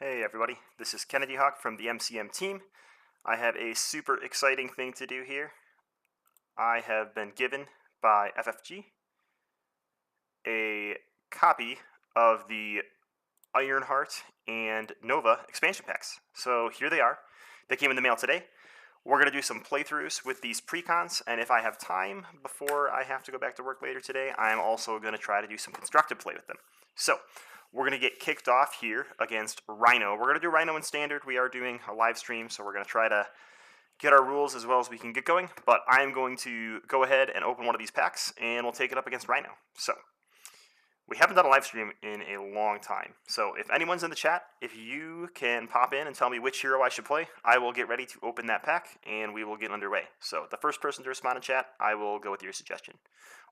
Hey everybody, this is Kennedy Hawk from the MCM team. I have a super exciting thing to do here. I have been given by FFG a copy of the Ironheart and Nova expansion packs. So here they are. They came in the mail today. We're going to do some playthroughs with these precons, and if I have time before I have to go back to work later today, I'm also going to try to do some constructive play with them. So we're going to get kicked off here against Rhino. We're going to do Rhino in standard. We are doing a live stream, so we're going to try to get our rules as well as we can get going. But I'm going to go ahead and open one of these packs, and we'll take it up against Rhino. So we haven't done a live stream in a long time. So if anyone's in the chat, if you can pop in and tell me which hero I should play, I will get ready to open that pack, and we will get underway. So the first person to respond in chat, I will go with your suggestion.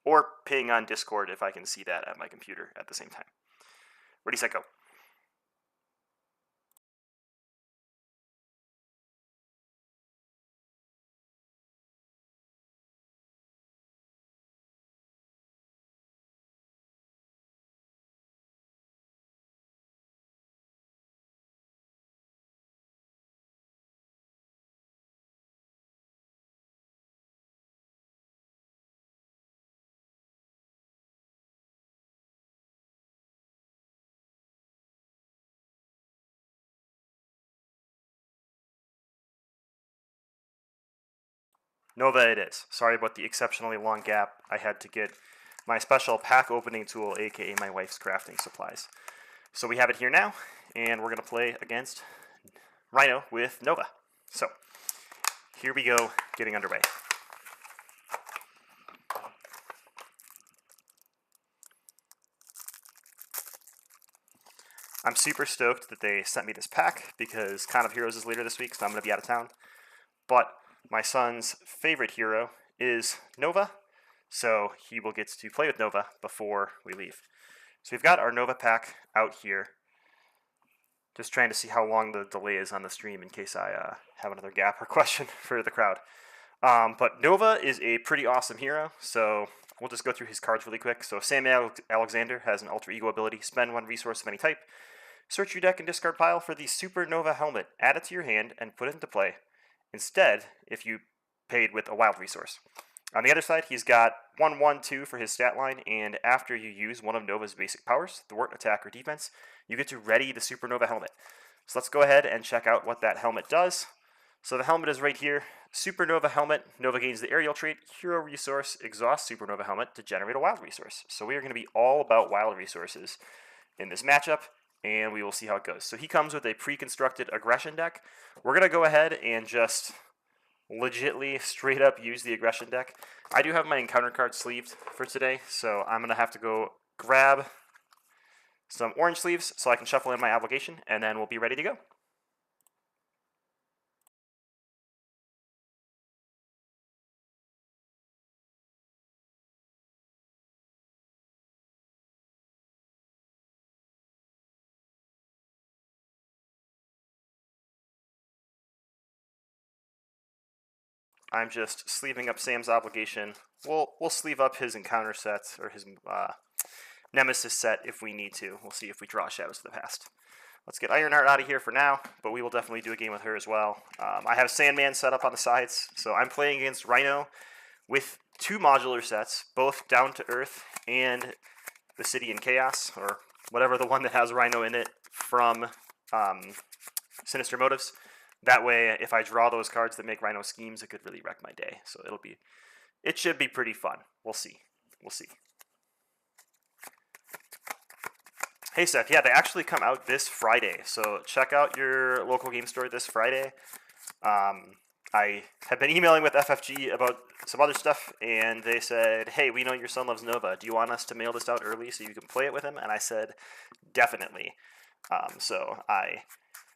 Or ping on Discord if I can see that at my computer at the same time. Ready, set, go. Nova it is. Sorry about the exceptionally long gap. I had to get my special pack opening tool, aka my wife's crafting supplies. So we have it here now, and we're going to play against Rhino with Nova. So here we go, getting underway. I'm super stoked that they sent me this pack because Con of Heroes is later this week, so I'm going to be out of town. But my son's favorite hero is Nova, so he will get to play with Nova before we leave. So we've got our Nova pack out here. Just trying to see how long the delay is on the stream in case I have another gap or question for the crowd. But Nova is a pretty awesome hero, so we'll just go through his cards really quick. So Sandman Alexander has an alter ego ability. Spend one resource of any type. Search your deck and discard pile for the Supernova helmet. Add it to your hand and put it into play. Instead, if you paid with a wild resource. On the other side, he's got 1/1/2 for his stat line, and after you use one of Nova's basic powers, thwart, attack, or defense, you get to ready the Supernova helmet. So let's go ahead and check out what that helmet does. So the helmet is right here. Supernova helmet. Nova gains the aerial trait, hero resource, exhaust Supernova helmet to generate a wild resource. So we are going to be all about wild resources in this matchup, and we will see how it goes. So he comes with a pre-constructed aggression deck. We're going to go ahead and just legitly straight up use the aggression deck. I do have my encounter card sleeved for today, so I'm going to have to go grab some orange sleeves so I can shuffle in my obligation, and then we'll be ready to go. I'm just sleeving up Sam's obligation. We'll sleeve up his encounter set, or his nemesis set if we need to. We'll see if we draw Shadows of the Past. Let's get Ironheart out of here for now, but we will definitely do a game with her as well. I have Sandman set up on the sides, so I'm playing against Rhino with two modular sets, both Down to Earth and the City in Chaos, or whatever the one that has Rhino in it from Sinister Motives. That way, if I draw those cards that make Rhino schemes, it could really wreck my day. So it should be pretty fun. We'll see. We'll see. Hey Seth, yeah, they actually come out this Friday. So check out your local game store this Friday. I have been emailing with FFG about some other stuff, and they said, hey, we know your son loves Nova. Do you want us to mail this out early so you can play it with him? And I said, definitely. So I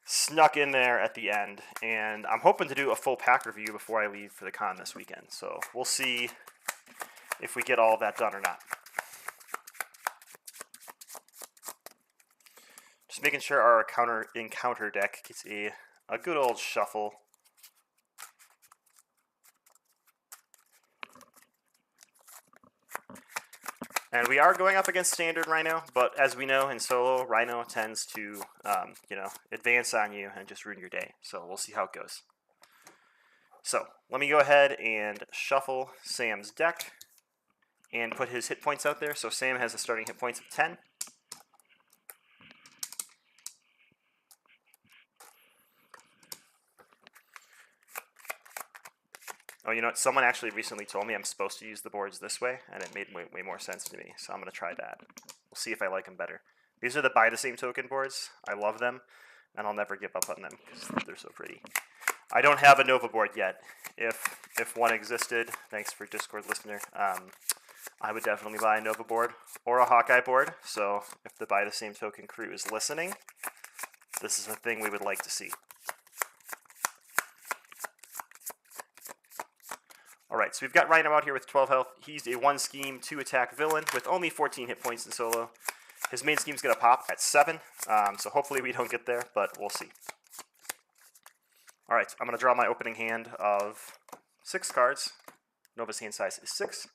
snuck in there at the end, and I'm hoping to do a full pack review before I leave for the con this weekend. So we'll see if we get all of that done or not. Just making sure our encounter deck gets a good old shuffle. And we are going up against standard Rhino, but as we know in solo, Rhino tends to, advance on you and just ruin your day. So we'll see how it goes. So let me go ahead and shuffle Sam's deck and put his hit points out there. So Sam has a starting hit points of 10. Oh, you know what? Someone actually recently told me I'm supposed to use the boards this way, and it made way more sense to me. So I'm going to try that. We'll see if I like them better. These are the buy the same token boards. I love them, and I'll never give up on them because they're so pretty. I don't have a Nova board yet. If one existed, thanks for Discord listener, I would definitely buy a Nova board or a Hawkeye board. So if the buy the same token crew is listening, this is a thing we would like to see. Alright, so we've got Rhino out here with 12 health. He's a 1 scheme, 2 attack villain with only 14 hit points in solo. His main scheme's going to pop at 7, so hopefully we don't get there, but we'll see. Alright, I'm going to draw my opening hand of 6 cards. Nova's hand size is 6.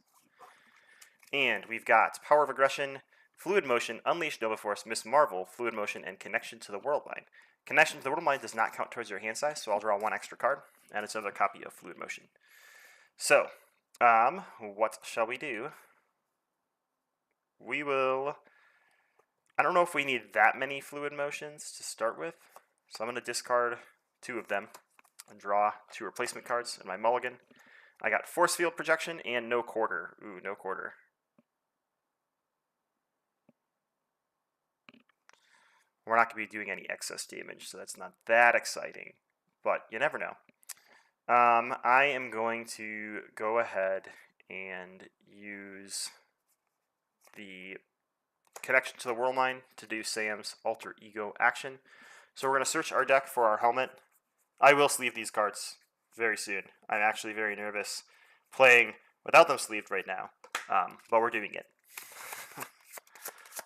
And we've got Power of Aggression, Fluid Motion, Unleash Nova Force, Miss Marvel, Fluid Motion, and Connection to the World Line. Connection to the World Line does not count towards your hand size, so I'll draw 1 extra card, and it's another copy of Fluid Motion. So, what shall we do? We will... I don't know if we need that many Fluid Motions to start with, so I'm going to discard 2 of them and draw 2 replacement cards in my mulligan. I got Force Field Projection and No Quarter. Ooh, No Quarter. We're not going to be doing any excess damage, so that's not that exciting, but you never know. I am going to go ahead and use the Connection to the World Line to do Sam's alter ego action. So we're going to search our deck for our helmet. I will sleeve these cards very soon. I'm actually very nervous playing without them sleeved right now, but we're doing it.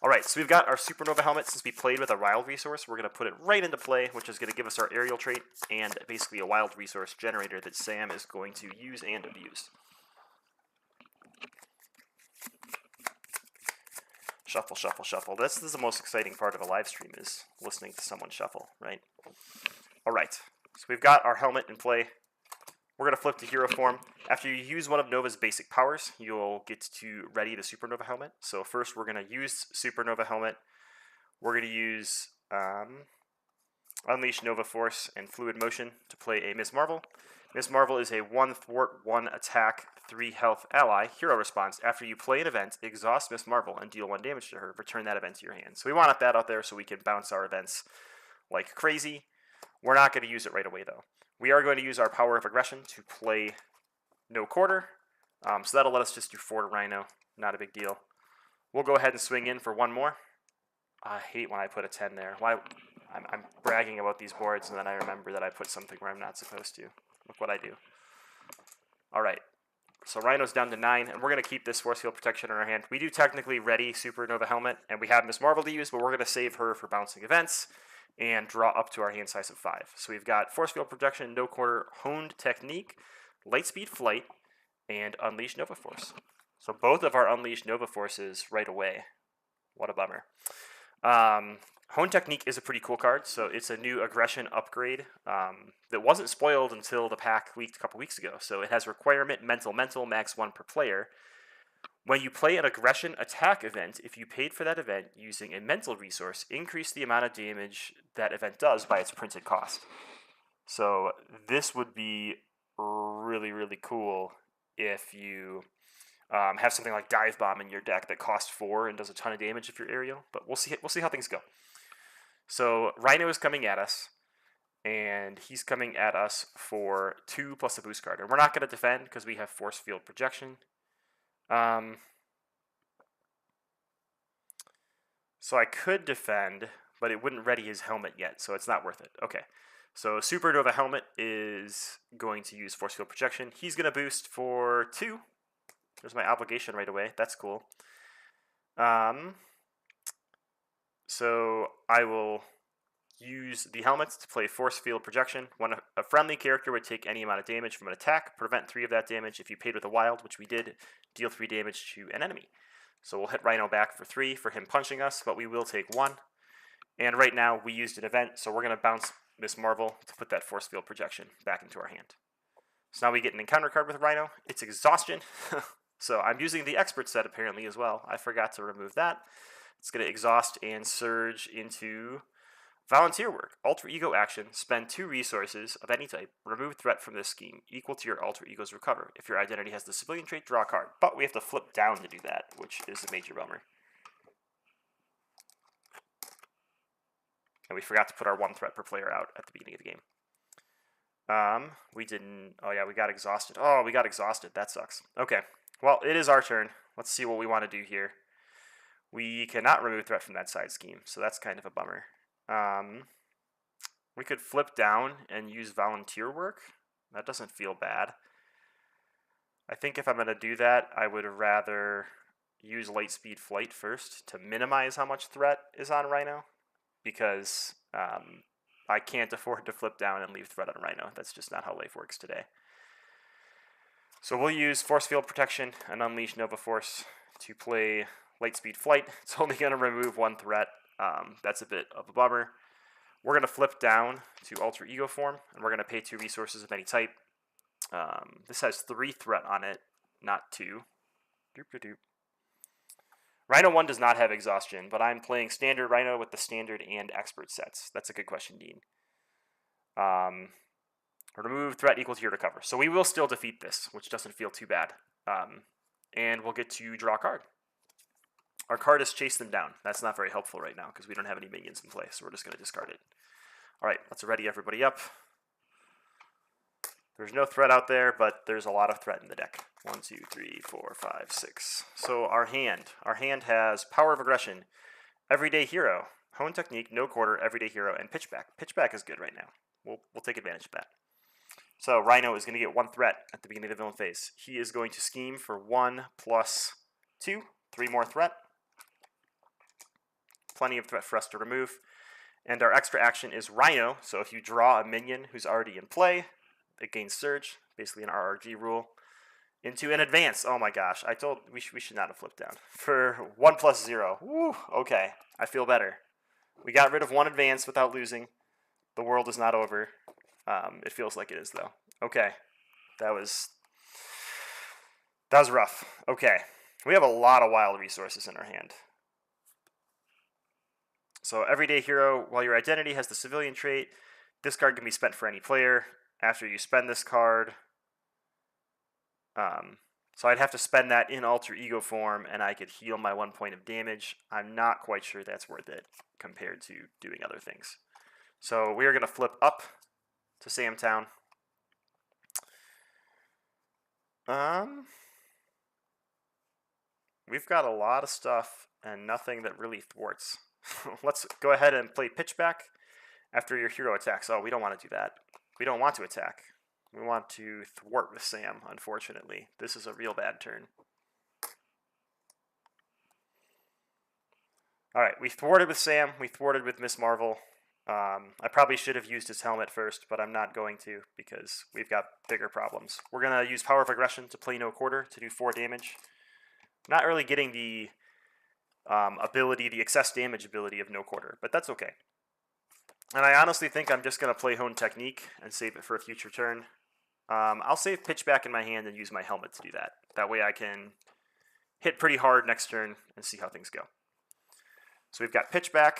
Alright, so we've got our Supernova helmet. Since we played with a wild resource, we're going to put it right into play, which is going to give us our aerial trait and basically a wild resource generator that Sam is going to use and abuse. Shuffle, shuffle, shuffle. This is the most exciting part of a live stream, is listening to someone shuffle, right? Alright, so we've got our helmet in play. We're going to flip to hero form. After you use one of Nova's basic powers, you'll get to ready the Supernova helmet. So first we're going to use Supernova helmet. We're going to use Unleash Nova Force and Fluid Motion to play a Miss Marvel. Miss Marvel is a 1 thwart, 1 attack, 3 health ally. Hero response: after you play an event, exhaust Miss Marvel and deal 1 damage to her. Return that event to your hand. So we want that out there so we can bounce our events like crazy. We're not going to use it right away though. We are going to use our Power of Aggression to play No Quarter. So that'll let us just do 4 to Rhino. Not a big deal. We'll go ahead and swing in for 1 more. I hate when I put a 10 there. Why? I'm bragging about these boards and then I remember that I put something where I'm not supposed to. Look what I do. Alright. So Rhino's down to 9, and we're going to keep this Force Field Protection in our hand. We do technically ready Supernova Helmet, and we have Miss Marvel to use, but we're going to save her for bouncing events and draw up to our hand size of 5. So we've got Force Field Protection, No Quarter, Honed Technique, Lightspeed Flight, and Unleash Nova Force. So both of our Unleash Nova Forces right away. What a bummer. Honed Technique is a pretty cool card, so it's a new aggression upgrade that wasn't spoiled until the pack leaked a couple weeks ago. So it has requirement mental, max 1 per player. When you play an aggression attack event, if you paid for that event using a mental resource, increase the amount of damage that event does by its printed cost. So this would be really, really cool if you have something like Dive Bomb in your deck that costs 4 and does a ton of damage if you're aerial. But we'll see how things go. So Rhino is coming at us, and he's coming at us for 2 plus a boost card. And we're not going to defend because we have Force Field Projection. So I could defend, but it wouldn't ready his helmet yet, so it's not worth it. Okay, so Supernova Helmet is going to use Force Field Projection. He's going to boost for 2. There's my obligation right away. That's cool. So I will use the helmets to play Force Field Projection. When a friendly character would take any amount of damage from an attack, prevent 3 of that damage. If you paid with a wild, which we did, deal 3 damage to an enemy. So we'll hit Rhino back for 3 for him punching us, but we will take 1. And right now we used an event, so we're going to bounce Miss Marvel to put that force field projection back into our hand. So now we get an encounter card with Rhino. It's Exhaustion. So I'm using the expert set apparently as well. I forgot to remove that. It's going to exhaust and surge into Volunteer Work. Alter Ego action. Spend 2 resources of any type. Remove threat from this scheme equal to your alter ego's recover. If your identity has the civilian trait, draw a card. But we have to flip down to do that, which is a major bummer. And we forgot to put our 1 threat per player out at the beginning of the game. We didn't... Oh, yeah, we got exhausted. Oh, we got exhausted. That sucks. Okay. Well, it is our turn. Let's see what we want to do here. We cannot remove threat from that side scheme, so that's kind of a bummer. We could flip down and use Volunteer Work. That doesn't feel bad. I think if I'm going to do that, I would rather use Lightspeed Flight first to minimize how much threat is on Rhino, because I can't afford to flip down and leave threat on Rhino. That's just not how life works today. So we'll use Force Field Protection and Unleash Nova Force to play Lightspeed Flight. It's only going to remove 1 threat. That's a bit of a bummer. We're going to flip down to Alter Ego form, and we're going to pay 2 resources of any type. This has 3 threat on it, not 2. Doop-a-doop. Rhino 1 does not have Exhaustion, but I'm playing Standard Rhino with the Standard and Expert sets. That's a good question, Dean. Remove threat equal to your recover. So we will still defeat this, which doesn't feel too bad. And we'll get to draw a card. Our card is Chase Them Down. That's not very helpful right now because we don't have any minions in play, so we're just going to discard it. All right, let's ready everybody up. There's no threat out there, but there's a lot of threat in the deck. 1, 2, 3, 4, 5, 6. So our hand has Power of Aggression, Everyday Hero, Hone Technique, No Quarter, Everyday Hero, and Pitchback. Pitchback is good right now. We'll take advantage of that. So Rhino is going to get 1 threat at the beginning of the villain phase. He is going to scheme for 1 plus 2, 3 more threat. Plenty of threat for us to remove. And our extra action is Rhino. So if you draw a minion who's already in play, it gains Surge, basically an RRG rule, into an advance. Oh my gosh, we should not have flipped down. For 1 plus 0. Woo, okay, I feel better. We got rid of 1 advance without losing. The world is not over. It feels like it is, though. Okay, that was rough. Okay, we have a lot of wild resources in our hand. So Everyday Hero, while your identity has the civilian trait, this card can be spent for any player. After you spend this card, so I'd have to spend that in Alter Ego form, and I could heal my 1 point of damage. I'm not quite sure that's worth it compared to doing other things. So we are going to flip up to Samtown. We've got a lot of stuff and nothing that really thwarts. Let's go ahead and play Pitchback after your hero attacks. Oh, we don't want to do that. We don't want to attack. We want to thwart with Sam, unfortunately. This is a real bad turn. Alright, we thwarted with Sam. We thwarted with Miss Marvel. I probably should have used his helmet first, but I'm not going to because we've got bigger problems. We're going to use Power of Aggression to play No Quarter to do 4 damage. Not really getting the the excess damage ability of No Quarter, but that's okay. And I honestly think I'm just going to play Hone Technique and save it for a future turn. I'll save Pitchback in my hand and use my helmet to do that. That way I can hit pretty hard next turn and see how things go. So we've got Pitchback,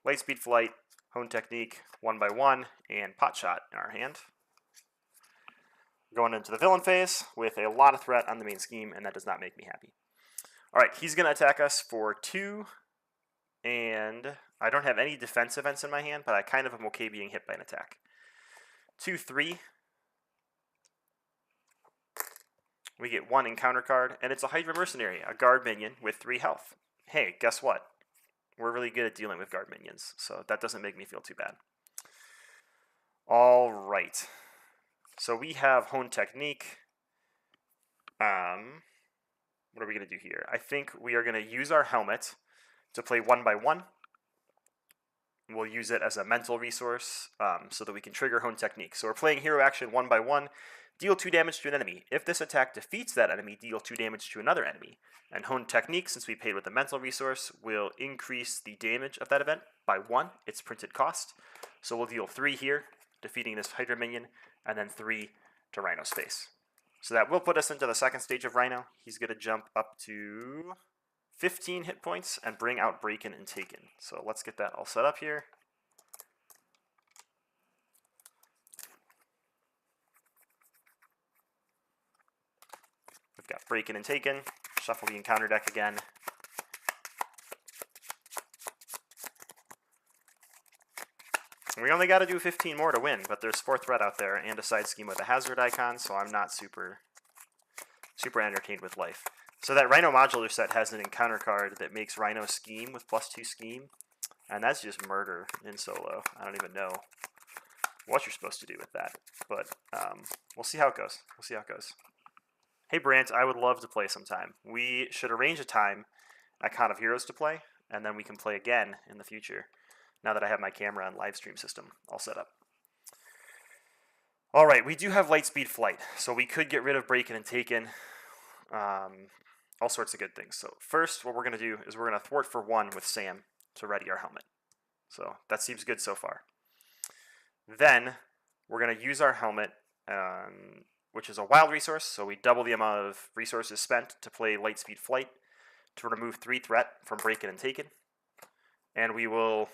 Lightspeed Flight, Hone Technique, 1 by 1, and Pot Shot in our hand. Going into the villain phase with a lot of threat on the main scheme, and that does not make me happy. Alright, he's going to attack us for 2, and I don't have any defense events in my hand, but I kind of am okay being hit by an attack. 2, 3. We get 1 encounter card, and it's a Hydra Mercenary, a guard minion with 3 health. Hey, guess what? We're really good at dealing with guard minions, so that doesn't make me feel too bad. All right. So we have Hone Technique. What are we going to do here? I think we are going to use our helmet to play 1 by 1. We'll use it as a mental resource so that we can trigger Hone Technique. So we're playing hero action 1 by 1. Deal 2 damage to an enemy. If this attack defeats that enemy, deal 2 damage to another enemy. And Honed Technique, since we paid with the mental resource, will increase the damage of that event by 1, its printed cost. So we'll deal 3 here, defeating this Hydra minion, and then 3 to Rhino's face. So that will put us into the second stage of Rhino. He's going to jump up to 15 hit points and bring out Breakin' and Taken. So let's get that all set up here. We've got Breakin' and Taken. Shuffle the encounter deck again. We only got to do 15 more to win, but there's 4 threat out there and a side scheme with a hazard icon, so I'm not super entertained with life. So that Rhino modular set has an encounter card that makes Rhino scheme with +2 scheme, and that's just murder in solo. I don't even know what you're supposed to do with that, but we'll see how it goes. We'll see how it goes. Hey Brant, I would love to play sometime. We should arrange a time at Con of Heroes to play, and then we can play again in the future, now that I have my camera and Livestream system all set up. Alright, we do have Lightspeed Flight, so we could get rid of Breakin' and Taken. All sorts of good things. So first, what we're going to do is we're going to thwart for 1 with Sam to ready our helmet. So that seems good so far. Then we're going to use our helmet, which is a wild resource, so we double the amount of resources spent to play Lightspeed Flight to remove 3 threat from Breakin' and Taken. And we will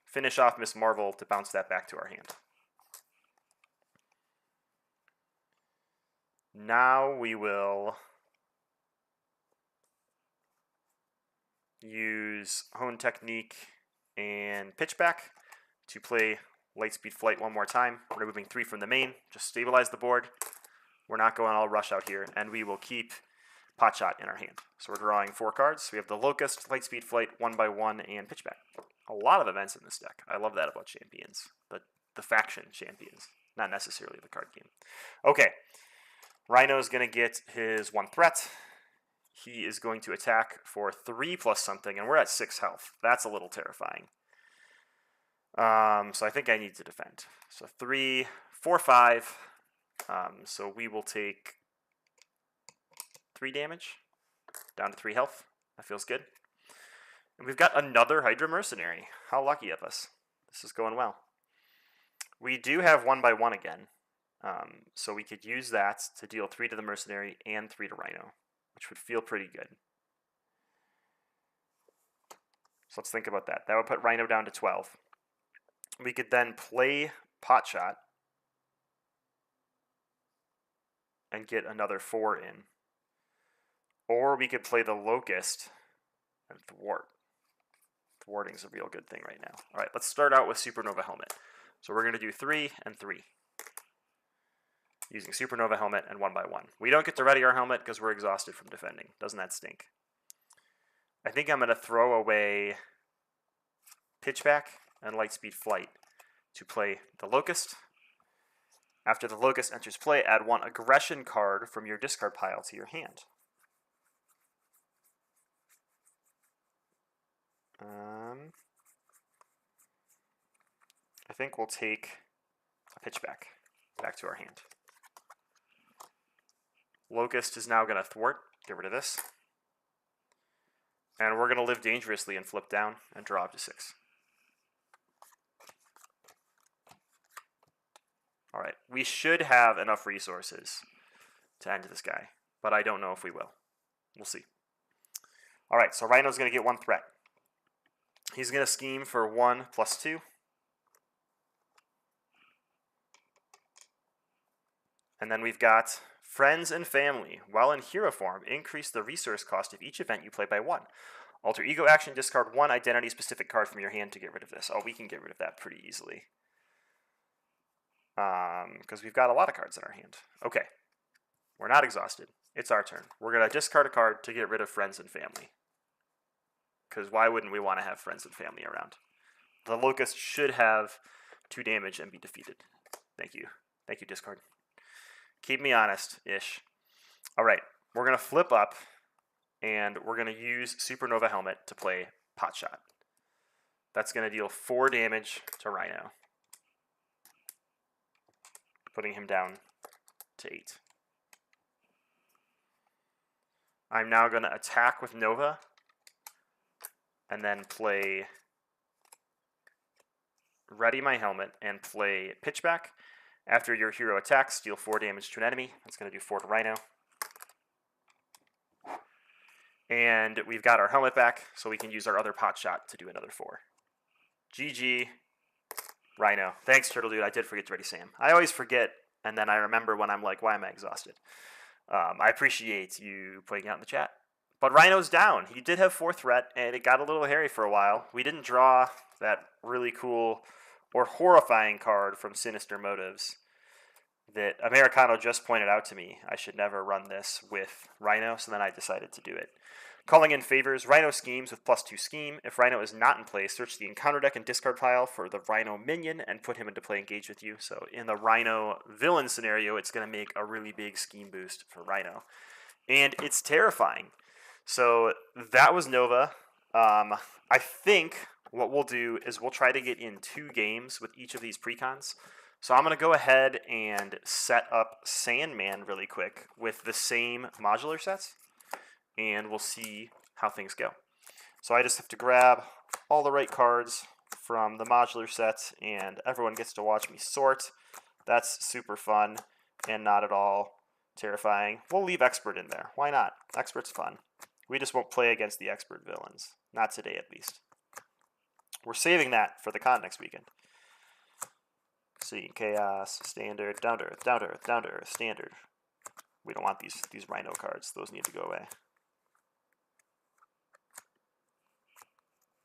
finish off Miss Marvel to bounce that back to our hand. Now we will use Hone Technique and Pitchback to play Lightspeed Flight 1 more time, removing 3 from the main, just stabilize the board. We're not going all rush out here, and we will keep Potshot in our hand. So we're drawing 4 cards. We have the Locust, Lightspeed Flight, 1x1, and Pitchback. A lot of events in this deck. I love that about champions. The faction champions, not necessarily the card game. Okay, Rhino's going to get his 1 threat. He is going to attack for 3 plus something, and we're at 6 health. That's a little terrifying. So I think I need to defend. So 3, 4, 5. So we will take 3 damage, down to 3 health. That feels good. And we've got another Hydra Mercenary. How lucky of us. This is going well. We do have 1x1 again. So we could use that to deal 3 to the Mercenary and 3 to Rhino, which would feel pretty good. So let's think about that. That would put Rhino down to 12. We could then play Potshot and get another 4 in. Or we could play the Locust and thwart. Thwarting's a real good thing right now. All right, let's start out with Supernova Helmet. So we're going to do 3 and 3. Using Supernova Helmet and 1x1. We don't get to ready our helmet because we're exhausted from defending. Doesn't that stink? I think I'm going to throw away Pitchback and Lightspeed Flight to play the Locust. After the Locust enters play, add 1 aggression card from your discard pile to your hand. I think we'll take a Pitchback back to our hand. Locust is now going to thwart. Get rid of this. And we're going to live dangerously and flip down and draw up to 6. Alright, we should have enough resources to end this guy, but I don't know if we will. We'll see. Alright, so Rhino's going to get 1 threat. He's going to scheme for 1 plus 2. And then we've got Friends and Family. While in hero form, increase the resource cost of each event you play by 1. Alter ego action, discard 1 identity-specific card from your hand to get rid of this. Oh, we can get rid of that pretty easily. Because we've got a lot of cards in our hand. Okay. We're not exhausted. It's our turn. We're going to discard a card to get rid of Friends and Family. Because why wouldn't we want to have Friends and Family around? The Locust should have 2 damage and be defeated. Thank you. Thank you, discard. Keep me honest-ish. All right, we're going to flip up, and we're going to use Supernova Helmet to play Potshot. That's going to deal 4 damage to Rhino, putting him down to 8. I'm now going to attack with Nova, and then play Ready My Helmet, and play Pitchback. After your hero attacks, deal 4 damage to an enemy. That's going to do 4 to Rhino. And we've got our helmet back, so we can use our other pot shot to do another 4. GG, Rhino. Thanks, Turtle Dude. I did forget to ready Sam. I always forget, and then I remember when I'm like, why am I exhausted? I appreciate you putting out in the chat. But Rhino's down. He did have 4 threat, and it got a little hairy for a while. We didn't draw that really cool or horrifying card from Sinister Motives that Americano just pointed out to me. I should never run this with Rhino, so then I decided to do it. Calling in favors, Rhino schemes with +2 scheme. If Rhino is not in play, search the encounter deck and discard pile for the Rhino minion and put him into play engage with you. So in the Rhino villain scenario, it's going to make a really big scheme boost for Rhino. And it's terrifying. So that was Nova. I think what we'll do is we'll try to get in 2 games with each of these precons. So I'm going to go ahead and set up Sandman really quick with the same modular sets, and we'll see how things go. So I just have to grab all the right cards from the modular sets, and everyone gets to watch me sort. That's super fun and not at all terrifying. We'll leave Expert in there. Why not? Expert's fun. We just won't play against the Expert villains. Not today, at least. We're saving that for the con next weekend. See, Chaos, Standard, Down to Earth, Down to Earth, Down to Earth, Standard. We don't want these Rhino cards. Those need to go away.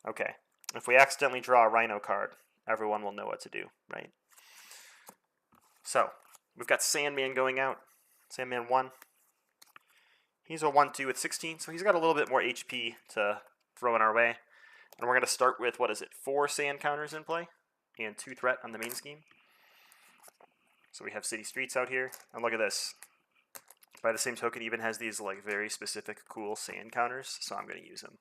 Okay. If we accidentally draw a Rhino card, everyone will know what to do, right? So, we've got Sandman going out. Sandman 1. He's a 1-2 with 16, so he's got a little bit more HP to throw in our way. And we're going to start with, 4 sand counters in play and 2 threat on the main scheme. So we have City Streets out here, and look at this. By the same token, even has these like very specific cool sand counters, so I'm going to use them.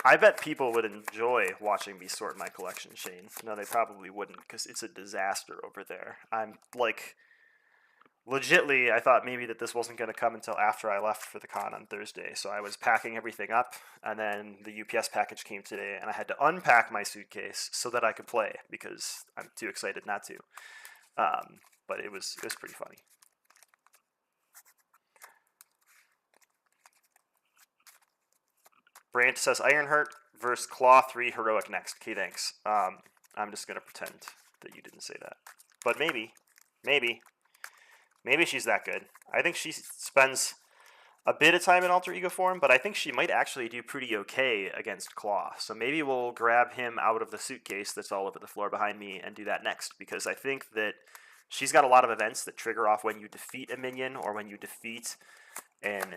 I bet people would enjoy watching me sort my collection, Shane. No, they probably wouldn't, because it's a disaster over there. I'm like, legitly, I thought maybe that this wasn't going to come until after I left for the con on Thursday. So I was packing everything up, and then the UPS package came today, and I had to unpack my suitcase so that I could play, because I'm too excited not to. But it was pretty funny. Brant says Ironheart versus Claw 3 Heroic next. Okay, thanks. I'm just going to pretend that you didn't say that. But maybe she's that good. I think she spends a bit of time in Alter Ego form, but I think she might actually do pretty okay against Claw. So maybe we'll grab him out of the suitcase that's all over the floor behind me and do that next, because I think that she's got a lot of events that trigger off when you defeat a minion or when you defeat an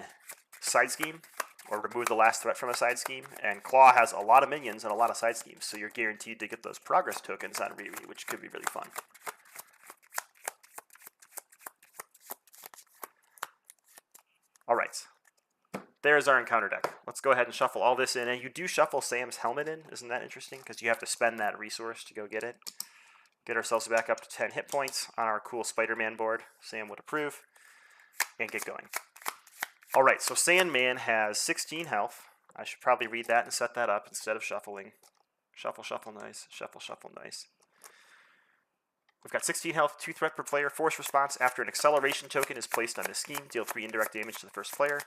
side scheme or remove the last threat from a side scheme, and Claw has a lot of minions and a lot of side schemes, so you're guaranteed to get those progress tokens on Riri, which could be really fun. Alright, there's our encounter deck. Let's go ahead and shuffle all this in, and you do shuffle Sam's helmet in. Isn't that interesting? Because you have to spend that resource to go get it. Get ourselves back up to 10 hit points on our cool Spider-Man board. Sam would approve. And get going. Alright, so Sandman has 16 health. I should probably read that and set that up instead of shuffling. Shuffle, shuffle, nice. Shuffle, shuffle, nice. We've got 16 health, 2 threat per player, force response after an acceleration token is placed on this scheme. Deal 3 indirect damage to the first player.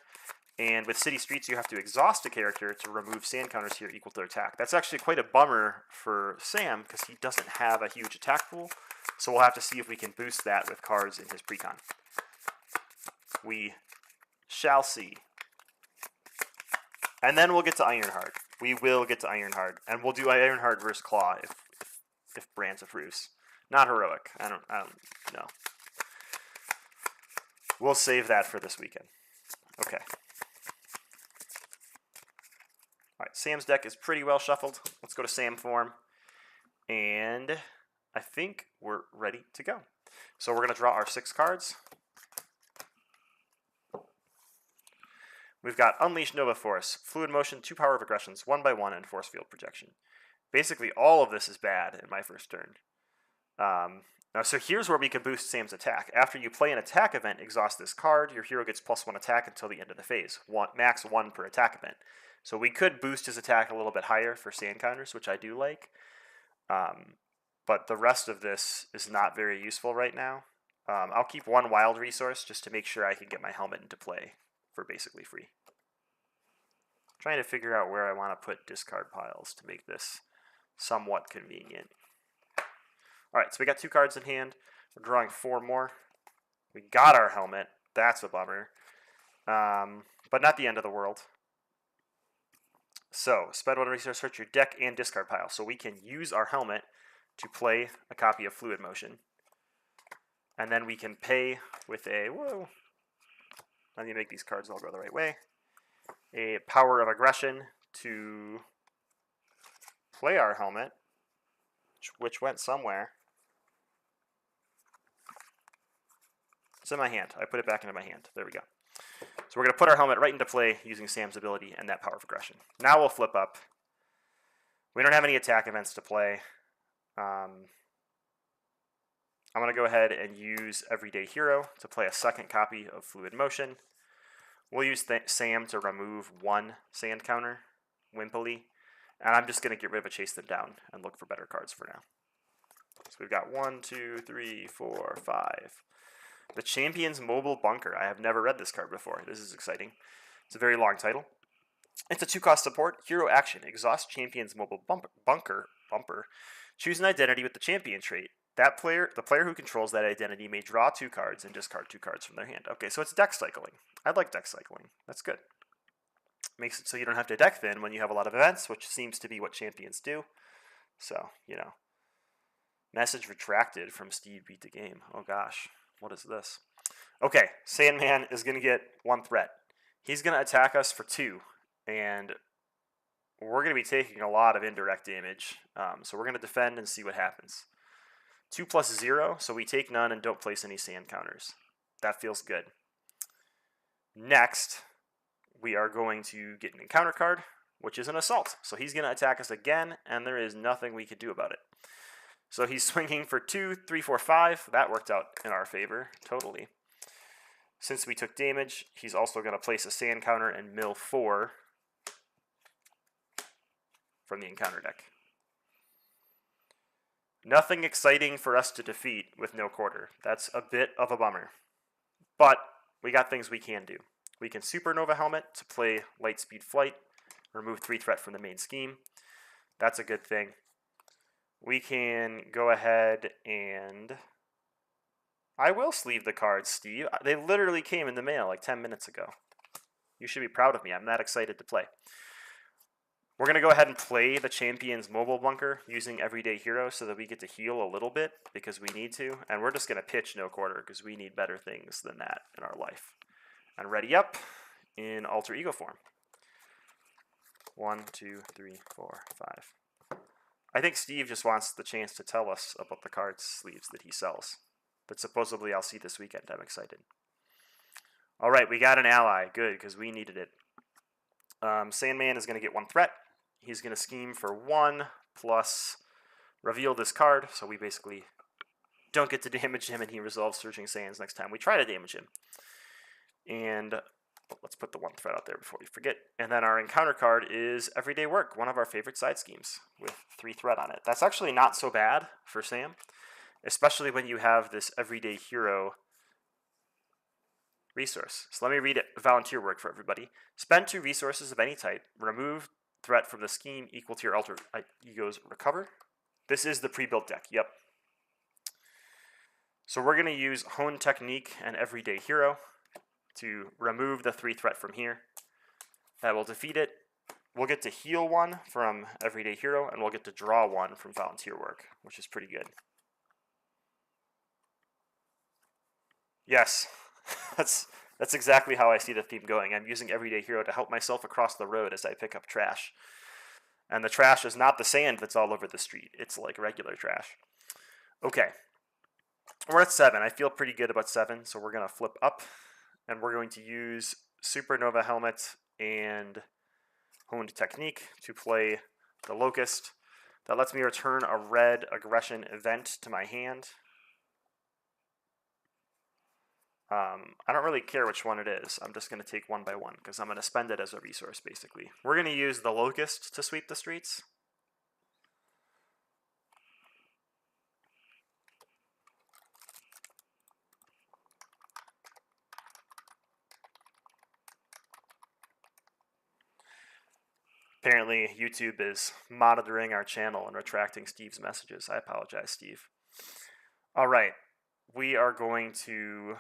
And with City Streets, you have to exhaust a character to remove sand counters here equal to their attack. That's actually quite a bummer for Sam, because he doesn't have a huge attack pool. So we'll have to see if we can boost that with cards in his precon. We shall see. And then we'll get to Ironheart. We will get to Ironheart. And we'll do Ironheart versus Claw if Brant approves. Not heroic. I don't know. We'll save that for this weekend. Okay. Alright, Sam's deck is pretty well shuffled. Let's go to Sam form. And I think we're ready to go. So we're going to draw our 6 cards. We've got Unleash Nova Force, Fluid Motion, 2 Power of Aggressions, 1/1, and Force Field Projection. Basically, all of this is bad in my first turn. Now, so here's where we can boost Sam's attack. After you play an attack event, exhaust this card. Your hero gets +1 attack until the end of the phase. Max 1 per attack event. So we could boost his attack a little bit higher for sand counters, which I do like. But the rest of this is not very useful right now. I'll keep 1 wild resource just to make sure I can get my helmet into play for basically free. Trying to figure out where I want to put discard piles to make this somewhat convenient. Alright, so we got 2 cards in hand. We're drawing 4 more. We got our helmet. That's a bummer. But not the end of the world. So, spend 1 resource, search your deck and discard pile. So we can use our helmet to play a copy of Fluid Motion. And then we can pay with a, whoa, I need to make these cards all go the right way. A Power of Aggression to play our helmet, which went somewhere. It's in my hand. I put it back into my hand. There we go. So we're going to put our helmet right into play using Sam's ability and that Power of Aggression. Now we'll flip up. We don't have any attack events to play. I'm going to go ahead and use Everyday Hero to play a second copy of Fluid Motion. We'll use Sam to remove 1 sand counter, wimpily. And I'm just going to get rid of a Chase Them Down and look for better cards for now. So we've got 1, 2, 3, 4, 5. The Champion's Mobile Bunker. I have never read this card before. This is exciting. It's a very long title. It's a 2-cost support. Hero action. Exhaust Champion's Mobile Bumper. Choose an identity with the Champion trait. The player who controls that identity may draw 2 cards and discard 2 cards from their hand. Okay, so it's deck cycling. I like deck cycling. That's good. Makes it so you don't have to deck thin when you have a lot of events, which seems to be what champions do. So, you know. Message retracted from Steve beat the game. Oh gosh. What is this? Okay, Sandman is going to get 1 threat. He's going to attack us for 2, and we're going to be taking a lot of indirect damage. So we're going to defend and see what happens. 2 + 0, so we take none and don't place any sand counters. That feels good. Next, we are going to get an encounter card, which is an assault. So he's going to attack us again, and there is nothing we could do about it. So he's swinging for 2, 3, 4, 5. That worked out in our favor, totally. Since we took damage, he's also going to place a sand counter and mill 4 from the encounter deck. Nothing exciting for us to defeat with no quarter. That's a bit of a bummer. But we got things we can do. We can Supernova Helmet to play Lightspeed Flight, remove 3 threat from the main scheme. That's a good thing. We can go ahead and... I will sleeve the cards, Steve. They literally came in the mail like 10 minutes ago. You should be proud of me. I'm that excited to play. We're going to go ahead and play the Champion's Mobile Bunker using Everyday Hero so that we get to heal a little bit because we need to. And we're just going to pitch no quarter because we need better things than that in our life. And ready up in Alter Ego form. 1, 2, 3, 4, 5. I think Steve just wants the chance to tell us about the card sleeves that he sells. That supposedly I'll see this weekend. I'm excited. All right, we got an ally. Good, because we needed it. Sandman is going to get 1 threat. He's going to scheme for 1 plus reveal this card. So we basically don't get to damage him, and he resolves Searching Sands next time we try to damage him. And let's put the 1 threat out there before we forget. And then our encounter card is Everyday Work, one of our favorite side schemes with 3 threat on it. That's actually not so bad for Sam, especially when you have this Everyday Hero resource. So let me read it. Volunteer work for everybody. Spend 2 resources of any type. Remove threat from the scheme equal to your Alter Ego's recover. This is the pre-built deck. Yep. So we're going to use Hone Technique and Everyday Hero to remove the 3 threat from here. That will defeat it. We'll get to heal 1 from Everyday Hero, and we'll get to draw 1 from Volunteer Work, which is pretty good. Yes, that's exactly how I see the theme going. I'm using Everyday Hero to help myself across the road as I pick up trash. And the trash is not the sand that's all over the street. It's like regular trash. Okay. We're at 7. I feel pretty good about 7, so we're going to flip up. And we're going to use Supernova Helmet and Honed Technique to play the Locust. That lets me return a red aggression event to my hand. I don't really care which one it is. I'm just going to take one by one because I'm going to spend it as a resource, basically. We're going to use the Locust to sweep the streets. Apparently, YouTube is monitoring our channel and retracting Steve's messages. I apologize, Steve. All right. We are going to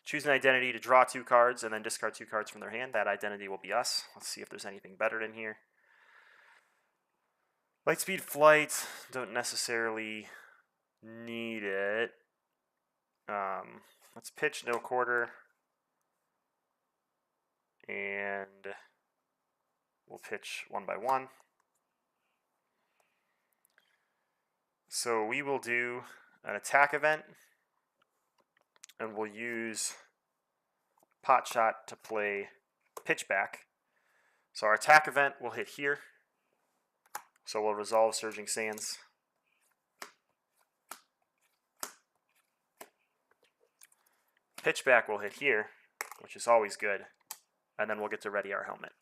choose an identity to draw 2 cards and then discard 2 cards from their hand. That identity will be us. Let's see if there's anything better in here. Lightspeed Flight, don't necessarily need it. Let's pitch no quarter. And we'll pitch one by one. So we will do an attack event, and we'll use Pot Shot to play pitch back. So our attack event will hit here. So we'll resolve Surging Sands. Pitch back will hit here, which is always good. And then we'll get to ready our helmet.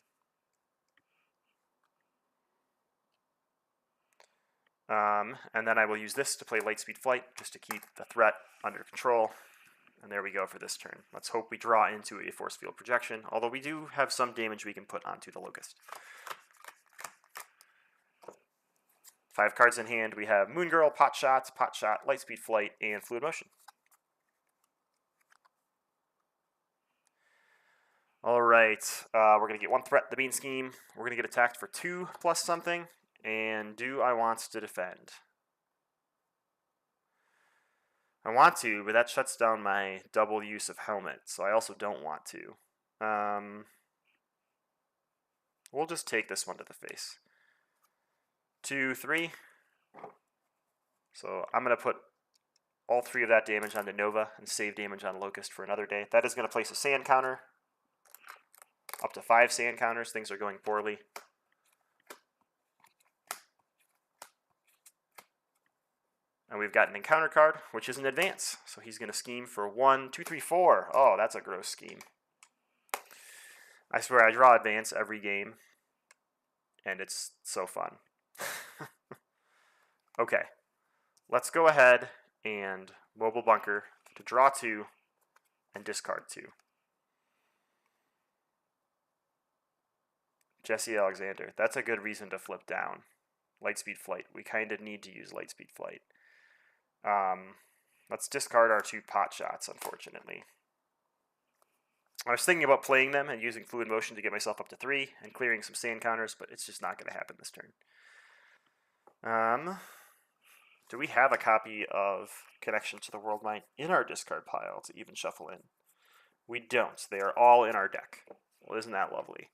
And then I will use this to play Lightspeed Flight, just to keep the threat under control. And there we go for this turn. Let's hope we draw into a force field projection, although we do have some damage we can put onto the Locust. 5 cards in hand. We have Moon Girl, Pot Shot, Lightspeed Flight, and Fluid Motion. All right, we're going to get 1 threat, the Bean Scheme. We're going to get attacked for 2 plus something. And do I want to defend? I want to, but that shuts down my double use of helmet, so I also don't want to. We'll just take this one to the face. 2, 3. So I'm going to put all 3 of that damage onto Nova and save damage on Locust for another day. That is going to place a sand counter. Up to 5 sand counters. Things are going poorly. And we've got an encounter card, which is an advance. So he's going to scheme for 1, 2, 3, 4. Oh, that's a gross scheme. I swear I draw advance every game, and it's so fun. Okay, let's go ahead and Mobile Bunker to draw 2 and discard 2. Jesse Alexander, that's a good reason to flip down. Lightspeed Flight, we kind of need to use Lightspeed Flight. Let's discard our 2 Pot Shots, unfortunately. I was thinking about playing them and using Fluid Motion to get myself up to 3 and clearing some sand counters, but it's just not going to happen this turn. Do we have a copy of Connection to the World Mind in our discard pile to even shuffle in? We don't. They are all in our deck. Well, isn't that lovely?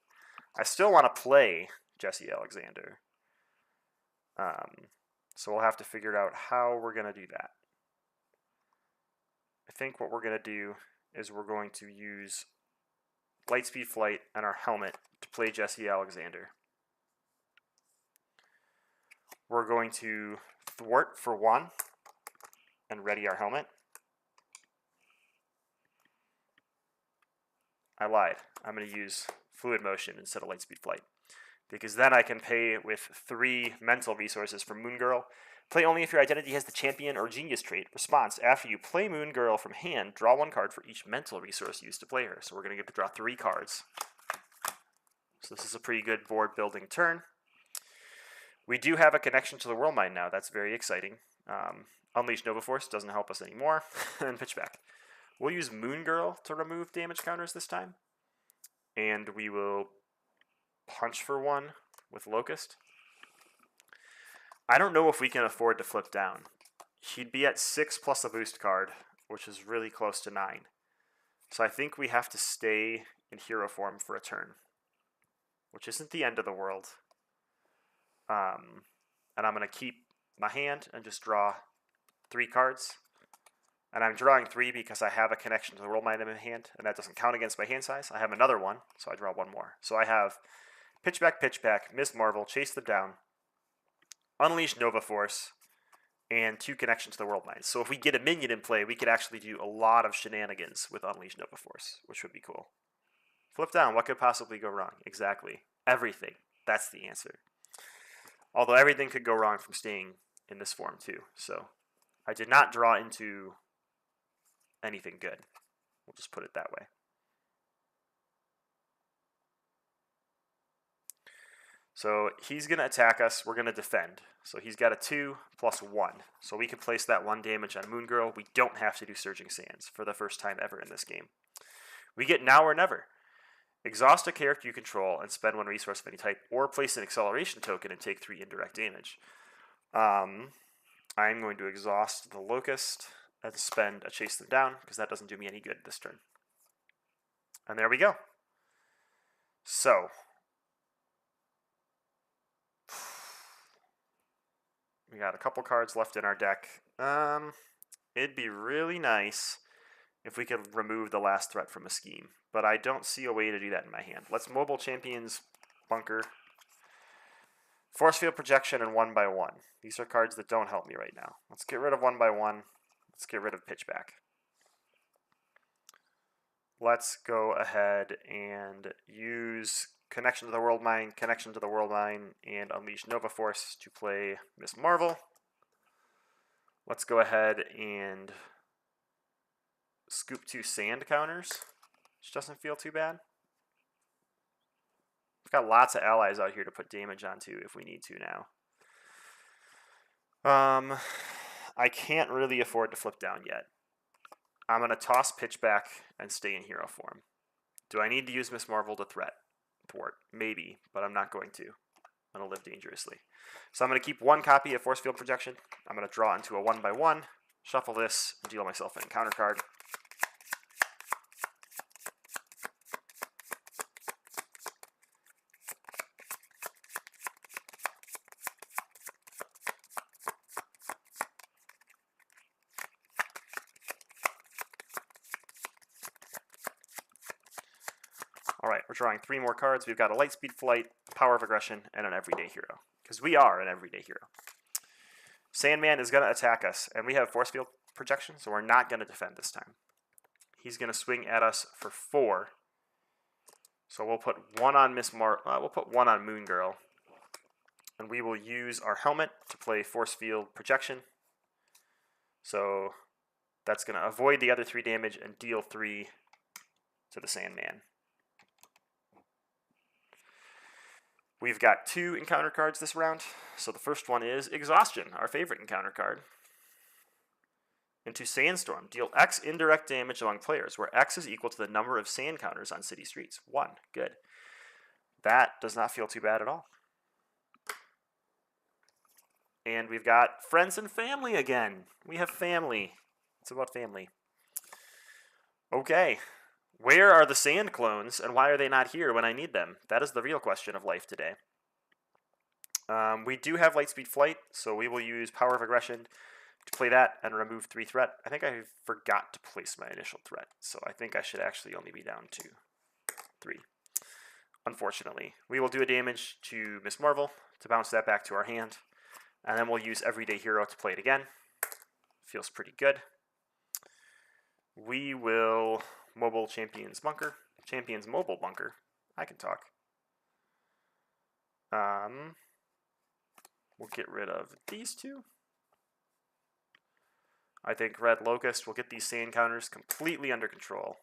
I still want to play Jesse Alexander. So we'll have to figure out how we're going to do that. I think what we're going to do is we're going to use Lightspeed Flight and our helmet to play Jesse Alexander. We're going to thwart for 1 and ready our helmet. I lied. I'm going to use Fluid Motion instead of Lightspeed Flight, because then I can pay with 3 mental resources for Moon Girl. Play only if your identity has the champion or genius trait. Response: after you play Moon Girl from hand, draw 1 card for each mental resource used to play her. So we're going to get to draw 3 cards. So this is a pretty good board building turn. We do have a Connection to the World Mind now. That's very exciting. Unleash Nova Force doesn't help us anymore. And pitch back. We'll use Moon Girl to remove damage counters this time. And we will punch for 1 with Locust. I don't know if we can afford to flip down. He'd be at 6 plus a boost card, which is really close to 9. So I think we have to stay in hero form for a turn, which isn't the end of the world. And I'm going to keep my hand and just draw 3 cards. And I'm drawing 3 because I have a Connection to the World Mind in my hand, and that doesn't count against my hand size. I have another one, so I draw 1 more. So I have pitch back, Ms. Marvel, chase them down, Unleash Nova Force, and 2 Connection to the World Mines. So if we get a minion in play, we could actually do a lot of shenanigans with Unleash Nova Force, which would be cool. Flip down, what could possibly go wrong? Exactly. Everything. That's the answer. Although everything could go wrong from staying in this form too. So I did not draw into anything good. We'll just put it that way. So he's going to attack us. We're going to defend. So he's got a 2 plus 1. So we can place that 1 damage on Moon Girl. We don't have to do Surging Sands for the first time ever in this game. We get Now or Never. Exhaust a character you control and spend 1 resource of any type, or place an acceleration token and take 3 indirect damage. I'm going to exhaust the Locust and spend a Chase Them Down, because that doesn't do me any good this turn. And there we go. So we got a couple cards left in our deck. It'd be really nice if we could remove the last threat from a scheme, but I don't see a way to do that in my hand. Let's Mobile Champions Bunker, Force Field Projection, and 1 by 1. These are cards that don't help me right now. Let's get rid of 1 by 1. Let's get rid of Pitchback. Let's go ahead and use Connection to the World Mine, Connection to the World Mine, and Unleash Nova Force to play Miss Marvel. Let's go ahead and scoop 2 sand counters, which doesn't feel too bad. We've got lots of allies out here to put damage onto if we need to now. I can't really afford to flip down yet. I'm going to toss Pitchback and stay in hero form. Do I need to use Miss Marvel to thwart? Maybe, but I'm not going to. I'm going to live dangerously. So I'm going to keep 1 copy of Force Field Projection. I'm going to draw into a 1 by 1, shuffle this, and deal myself an encounter card. All right, we're drawing 3 more cards. We've got a Lightspeed Flight, Power of Aggression, and an Everyday Hero, because we are an Everyday Hero. Sandman is going to attack us, and we have Force Field Projection, so we're not going to defend this time. He's going to swing at us for 4. So we'll put 1 on we'll put 1 on Moon Girl, and we will use our helmet to play Force Field Projection. So that's going to avoid the other 3 damage and deal 3 to the Sandman. We've got 2 encounter cards this round. So the first one is Exhaustion, our favorite encounter card. Into Sandstorm, deal X indirect damage among players, where X is equal to the number of sand counters on city streets. 1. Good. That does not feel too bad at all. And we've got Friends and Family again. We have family. It's about family. Okay. Where are the sand clones, and why are they not here when I need them? That is the real question of life today. We do have Lightspeed Flight, so we will use Power of Aggression to play that and remove 3 threat. I think I forgot to place my initial threat, so I think I should actually only be down to 3. Unfortunately. We will do a damage to Miss Marvel to bounce that back to our hand, and then we'll use Everyday Hero to play it again. Feels pretty good. We will Mobile Champions Bunker. Champions Mobile Bunker. I can talk. We'll get rid of these 2. I think Red Locust will get these sand counters completely under control.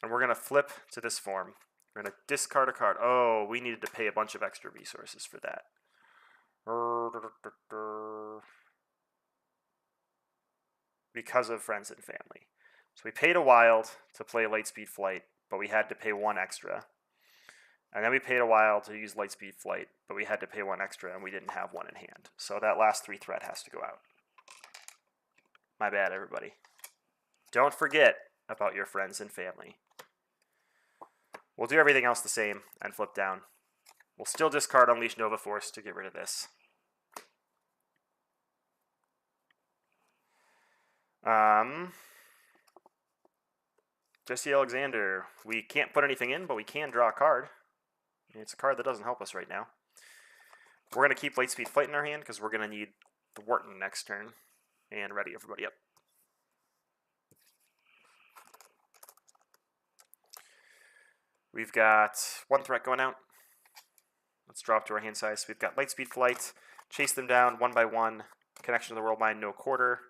And we're going to flip to this form. We're going to discard a card. Oh, we needed to pay a bunch of extra resources for that. Because of Friends and Family. So we paid a wild to play Lightspeed Flight, but we had to pay 1 extra. And then we paid a wild to use Lightspeed Flight, but we had to pay 1 extra, and we didn't have 1 in hand. So that last 3 threat has to go out. My bad, everybody. Don't forget about your friends and family. We'll do everything else the same and flip down. We'll still discard Unleash Nova Force to get rid of this. Jesse Alexander. We can't put anything in, but we can draw a card. It's a card that doesn't help us right now. We're going to keep Lightspeed Flight in our hand because we're going to need Thwarton next turn. And ready everybody up. We've got one threat going out. Let's drop to our hand size. We've got Lightspeed Flight, chase them down one by one, connection to the world mine, no quarter.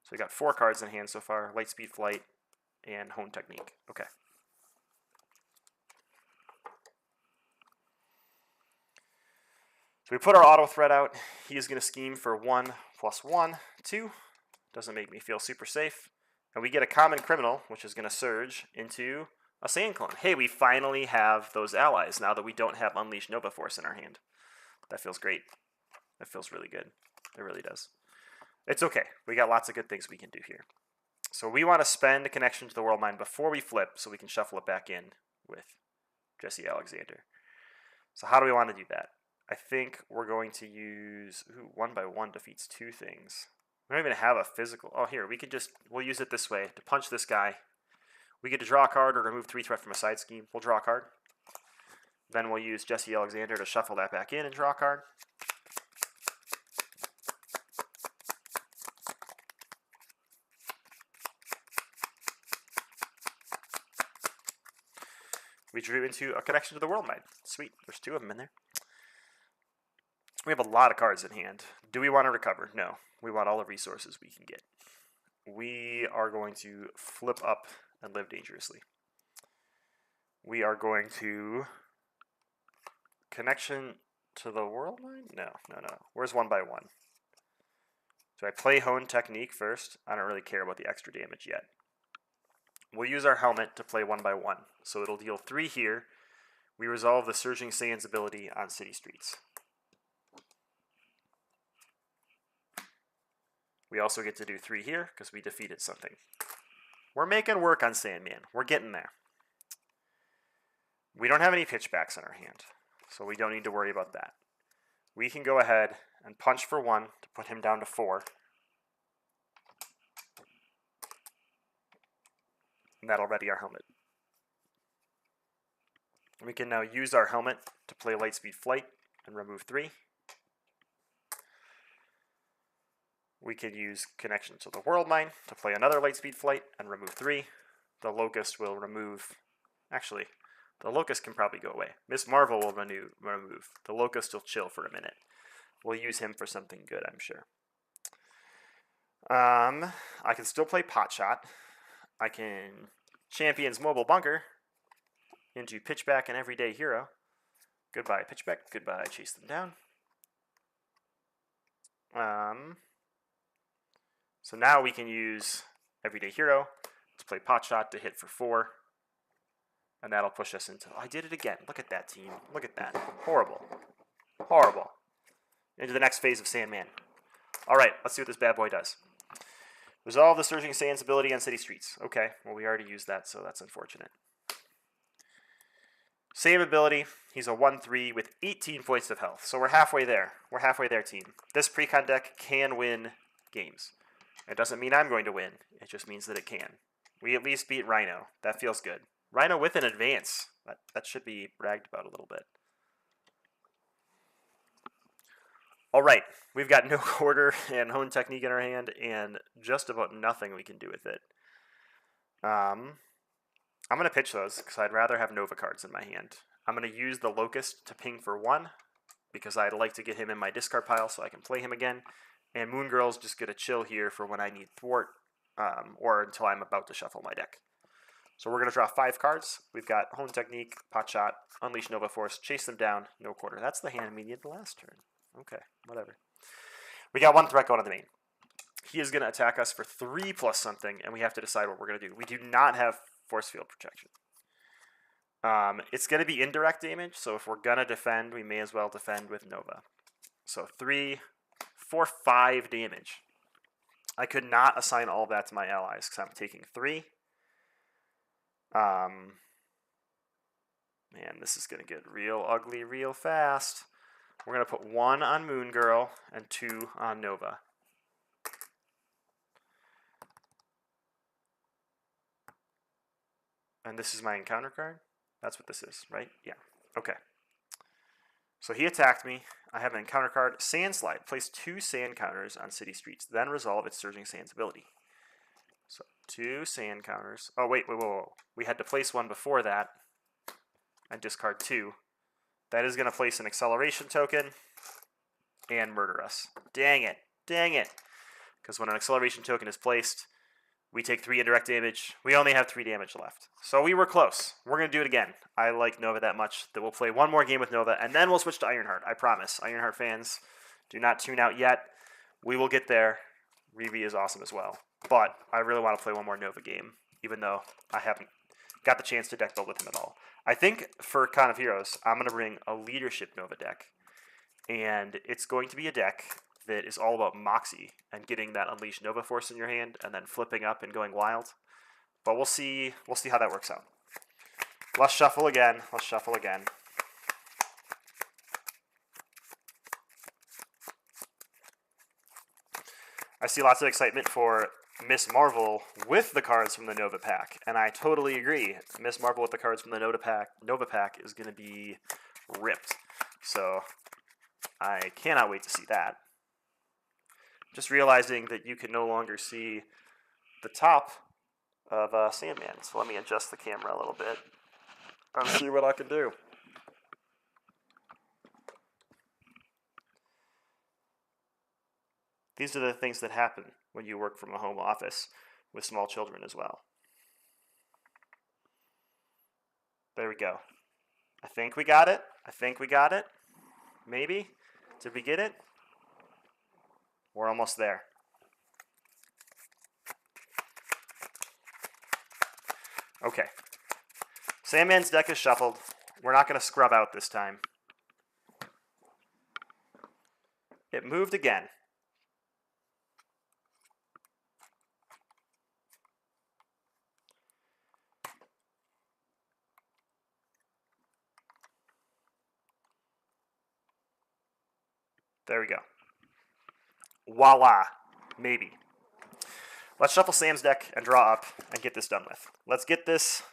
So we got 4 cards in hand so far, Lightspeed Flight and Hone Technique. Okay. So we put our auto threat out. He is going to scheme for 1+1, 2. Doesn't make me feel super safe. And we get a common criminal, which is going to surge into a Sand Clone. Hey, we finally have those allies now that we don't have Unleash Nova Force in our hand. That feels great. That feels really good. It really does. It's okay. We got lots of good things we can do here. So we want to spend a connection to the World Mine before we flip so we can shuffle it back in with Jesse Alexander. So how do we want to do that? I think we're going to use... Ooh, 1 by 1 defeats 2 things. We don't even have a physical... Oh, here. We'll use it this way to punch this guy. We get to draw a card or remove 3 threat from a side scheme. We'll draw a card. Then we'll use Jesse Alexander to shuffle that back in and draw a card. We drew into a connection to the World Mine. Sweet. There's 2 of them in there. We have a lot of cards in hand. Do we want to recover? No. We want all the resources we can get. We are going to flip up and live dangerously. We are going to... Connection to the World Mine? No. Where's 1 by 1? So I play Hone Technique first. I don't really care about the extra damage yet. We'll use our helmet to play 1 by 1. So it'll deal 3 here. We resolve the Surging Sands ability on City Streets. We also get to do 3 here because we defeated something. We're making work on Sandman. We're getting there. We don't have any pitchbacks in our hand, so we don't need to worry about that. We can go ahead and punch for 1 to put him down to 4. And that'll ready our helmet. We can now use our helmet to play Lightspeed Flight and remove 3. We could use Connection to the World Mine to play another Lightspeed Flight and remove 3. The Locust will remove... Actually, the Locust can probably go away. Miss Marvel will remove. The Locust will chill for a minute. We'll use him for something good, I'm sure. I can still play Potshot. I can Champion's Mobile Bunker into Pitchback and Everyday Hero. Goodbye, Pitchback. Goodbye, Chase Them Down. So now we can use Everyday Hero to play Potshot to hit for 4. And that'll push us into... Oh, I did it again. Look at that, team. Look at that. Horrible. Horrible. Into the next phase of Sandman. All right, let's see what this bad boy does. Resolve the Surging Sands ability on City Streets. Okay, well, we already used that, so that's unfortunate. Same ability. He's a 1/3 with 18 points of health. So we're halfway there. We're halfway there, team. This precon deck can win games. It doesn't mean I'm going to win. It just means that it can. We at least beat Rhino. That feels good. Rhino with an advance. That should be bragged about a little bit. All right. We've got no quarter and Hone Technique in our hand and just about nothing we can do with it. I'm going to pitch those because I'd rather have Nova cards in my hand. I'm going to use the Locust to ping for 1 because I'd like to get him in my discard pile so I can play him again. And Moon Girl's just going to chill here for when I need Thwart or until I'm about to shuffle my deck. So we're going to draw 5 cards. We've got Hone Technique, Potshot, Unleash Nova Force, Chase Them Down, no quarter. That's the hand we needed the last turn. Okay, whatever. We got 1 threat going on the main. He is going to attack us for 3 plus something, and we have to decide what we're going to do. We do not have Force Field Protection. It's going to be indirect damage, so if we're going to defend, we may as well defend with Nova. So 3, 4, 5 damage. I could not assign all that to my allies because I'm taking 3. Man, this is going to get real ugly real fast. We're going to put 1 on Moon Girl and 2 on Nova. And this is my encounter card? That's what this is, right? Yeah. Okay. So he attacked me. I have an encounter card. Sand Slide. Place 2 sand counters on city streets. Then resolve its Surging Sands ability. So 2 sand counters. Oh, wait. We had to place one before that. And discard 2. That is going to place an acceleration token and murder us. Dang it. Dang it. Because when an acceleration token is placed, we take 3 indirect damage. We only have 3 damage left. So we were close. We're going to do it again. I like Nova that much that we'll play one more game with Nova, and then we'll switch to Ironheart. I promise. Ironheart fans, do not tune out yet. We will get there. Reeve is awesome as well. But I really want to play one more Nova game, even though I haven't got the chance to deck build with him at all. I think for Con of Heroes, I'm going to bring a Leadership Nova deck. And it's going to be a deck that is all about Moxie and getting that Unleash Nova Force in your hand and then flipping up and going wild. But we'll see how that works out. Let's shuffle again. Let's shuffle again. I see lots of excitement for Miss Marvel with the cards from the Nova pack, and I totally agree. Miss Marvel with the cards from the Nova pack is going to be ripped. So I cannot wait to see that. Just realizing that you can no longer see the top of Sandman. So let me adjust the camera a little bit and see what I can do. These are the things that happen when you work from a home office with small children as well. There we go. I think we got it. I think we got it. Maybe. Did we get it? We're almost there. Okay. Sandman's deck is shuffled. We're not going to scrub out this time. It moved again. There we go. Voila. Maybe. Let's shuffle Sam's deck and draw up and get this done with. Let's get this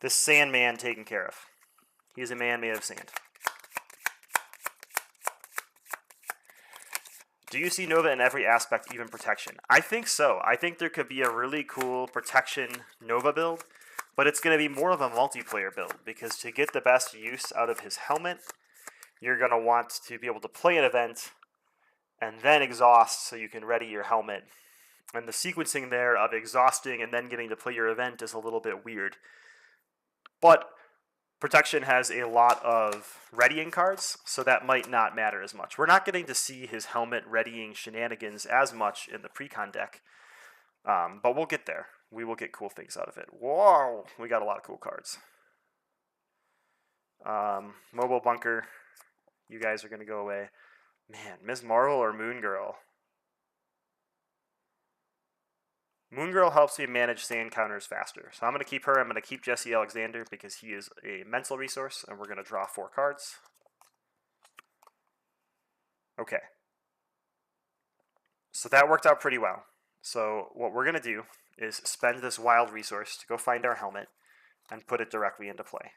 Sandman taken care of. He is a man made of sand. Do you see Nova in every aspect, even protection? I think so. I think there could be a really cool protection Nova build, but it's going to be more of a multiplayer build because to get the best use out of his helmet, you're going to want to be able to play an event and then exhaust so you can ready your helmet. And the sequencing there of exhausting and then getting to play your event is a little bit weird. But protection has a lot of readying cards, so that might not matter as much. We're not getting to see his helmet readying shenanigans as much in the precon deck, but we'll get there. We will get cool things out of it. Whoa, we got a lot of cool cards. Mobile Bunker, you guys are going to go away. Man, Ms. Marvel or Moon Girl? Moon Girl helps me manage sand counters faster. So I'm going to keep her. I'm going to keep Jesse Alexander because he is a mental resource, and we're going to draw 4 cards. Okay. So that worked out pretty well. So what we're going to do is spend this wild resource to go find our helmet and put it directly into play.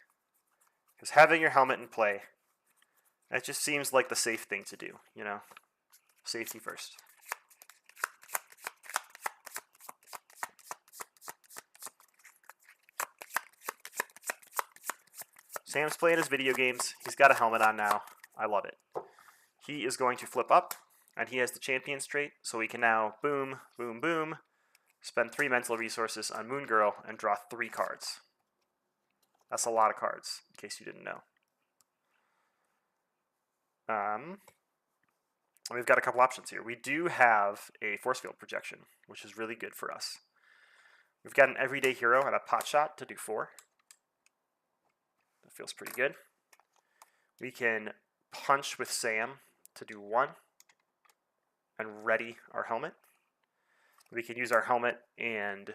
Because having your helmet in play, it just seems like the safe thing to do, you know? Safety first. Sam's playing his video games. He's got a helmet on now. I love it. He is going to flip up, and he has the Champion's trait, so we can now boom, boom, boom, spend 3 mental resources on Moon Girl and draw 3 cards. That's a lot of cards, in case you didn't know. We've got a couple options here. We do have a force field projection, which is really good for us. We've got an everyday hero and a pot shot to do 4. That feels pretty good. We can punch with Sam to do 1 and ready our helmet. We can use our helmet and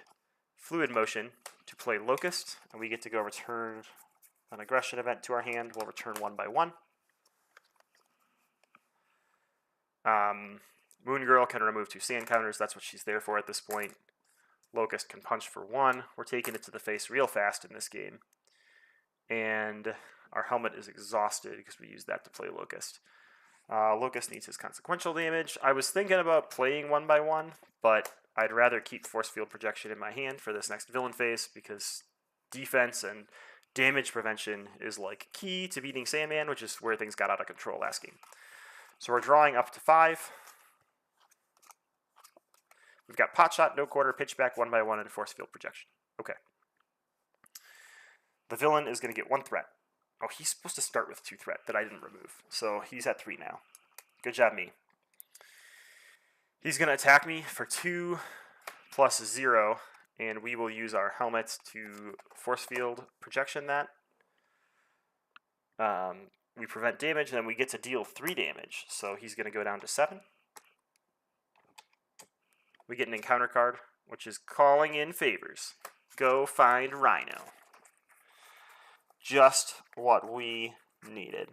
fluid motion to play Locust, and we get to go return an aggression event to our hand. We'll return 1 by 1. Moon Girl can remove 2 sand counters. That's what she's there for at this point. Locust can punch for 1. We're taking it to the face real fast in this game. And Our helmet is exhausted because we used that to play Locust. Locust needs his consequential damage. I was thinking about playing 1x1, but I'd rather keep Force Field Projection in my hand for this next villain phase because defense and damage prevention is like key to beating Sandman, which is where things got out of control last game. So we're drawing up to 5. We've got Pot Shot, No Quarter, Pitchback, 1x1, and Force Field Projection. Okay. The villain is going to get 1 threat. Oh, he's supposed to start with 2 threat that I didn't remove. So he's at 3 now. Good job, me. He's going to attack me for 2 plus 0, and we will use our helmets to Force Field Projection that. We prevent damage, and then we get to deal 3 damage. So he's going to go down to 7. We get an encounter card, which is Calling in Favors. Go find Rhino. Just what we needed.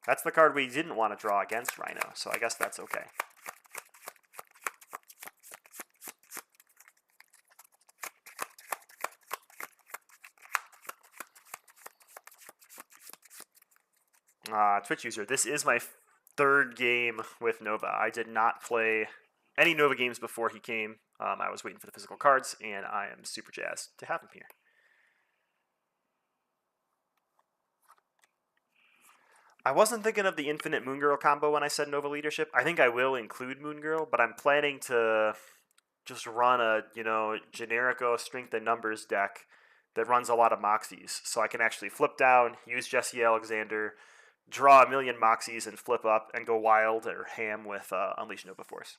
That's the card we didn't want to draw against Rhino, so I guess that's okay. Twitch user, this is my 3rd game with Nova. I did not play any Nova games before he came. I was waiting for the physical cards, and I am super jazzed to have him here. I wasn't thinking of the Infinite Moon Girl combo when I said Nova Leadership. I think I will include Moon Girl, but I'm planning to just run a, generico strength and numbers deck that runs a lot of Moxies. So I can actually flip down, use Jesse Alexander, draw a million Moxies and flip up and go wild or ham with Unleash Nova Force.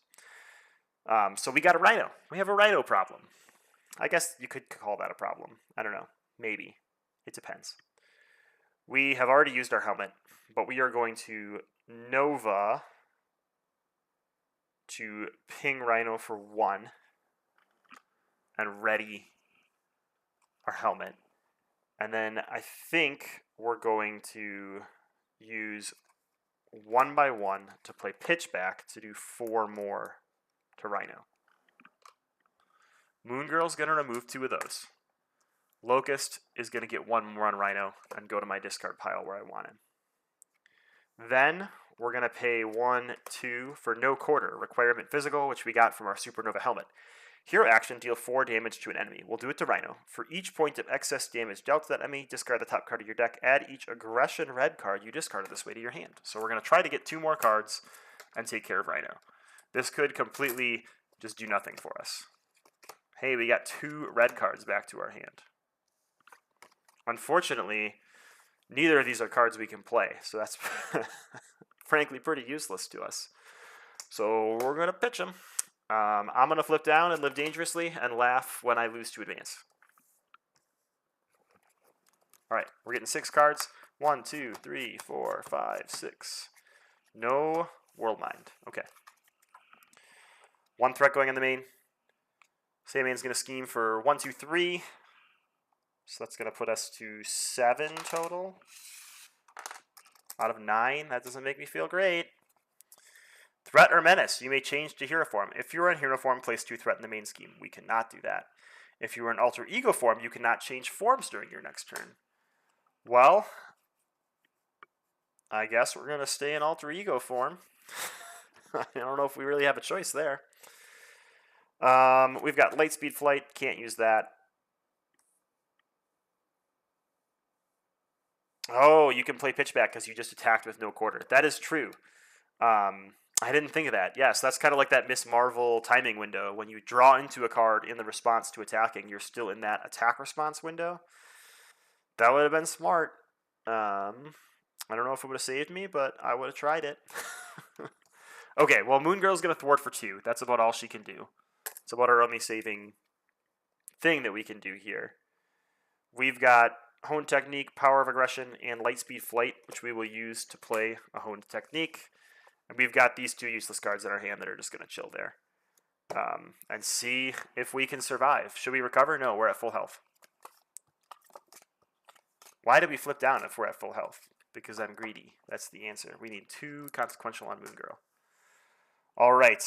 So we got a Rhino. We have a Rhino problem. I guess you could call that a problem. I don't know. Maybe. It depends. We have already used our helmet, but we are going to Nova to ping Rhino for 1 and ready our helmet. And then I think we're going to use 1x1 to play Pitchback to do 4 more to Rhino. Moon Girl's going to remove 2 of those. Locust is going to get 1 more on Rhino and go to my discard pile where I want him. Then we're going to pay 1, 2 for No Quarter, requirement physical, which we got from our Supernova helmet. Hero action, deal 4 damage to an enemy. We'll do it to Rhino. For each point of excess damage dealt to that enemy, discard the top card of your deck. Add each aggression red card you discarded this way to your hand. So we're going to try to get 2 more cards and take care of Rhino. This could completely just do nothing for us. Hey, we got 2 red cards back to our hand. Unfortunately, neither of these are cards we can play, so that's frankly pretty useless to us. So we're going to pitch them. I'm going to flip down and live dangerously and laugh when I lose to advance. All right, we're getting 6 cards. 1, 2, 3, 4, 5, 6. No World Mind. Okay. 1 threat going on the main. Sandman's going to scheme for 1, 2, 3. So that's going to put us to 7 total. Out of 9. That doesn't make me feel great. Threat or Menace. You may change to Hero Form. If you are in Hero Form, place 2 threat in the main scheme. We cannot do that. If you are in Alter Ego Form, you cannot change forms during your next turn. Well, I guess we're going to stay in Alter Ego Form. I don't know if we really have a choice there. We've got Lightspeed Flight. Can't use that. Oh, you can play Pitchback because you just attacked with No Quarter. That is true. I didn't think of that. Yes, that's kind of like that Miss Marvel timing window. When you draw into a card in the response to attacking, you're still in that attack response window. That would have been smart. I don't know if it would have saved me, but I would have tried it. Okay, well, Moon Girl's going to thwart for 2. That's about all she can do. It's about our only saving thing that we can do here. We've got Honed Technique, Power of Aggression, and Lightspeed Flight, which we will use to play a Honed Technique. And we've got these 2 useless cards in our hand that are just going to chill there. And see if we can survive. Should we recover? No, we're at full health. Why did we flip down if we're at full health? Because I'm greedy. That's the answer. We need 2 consequential on Moon Girl. All right.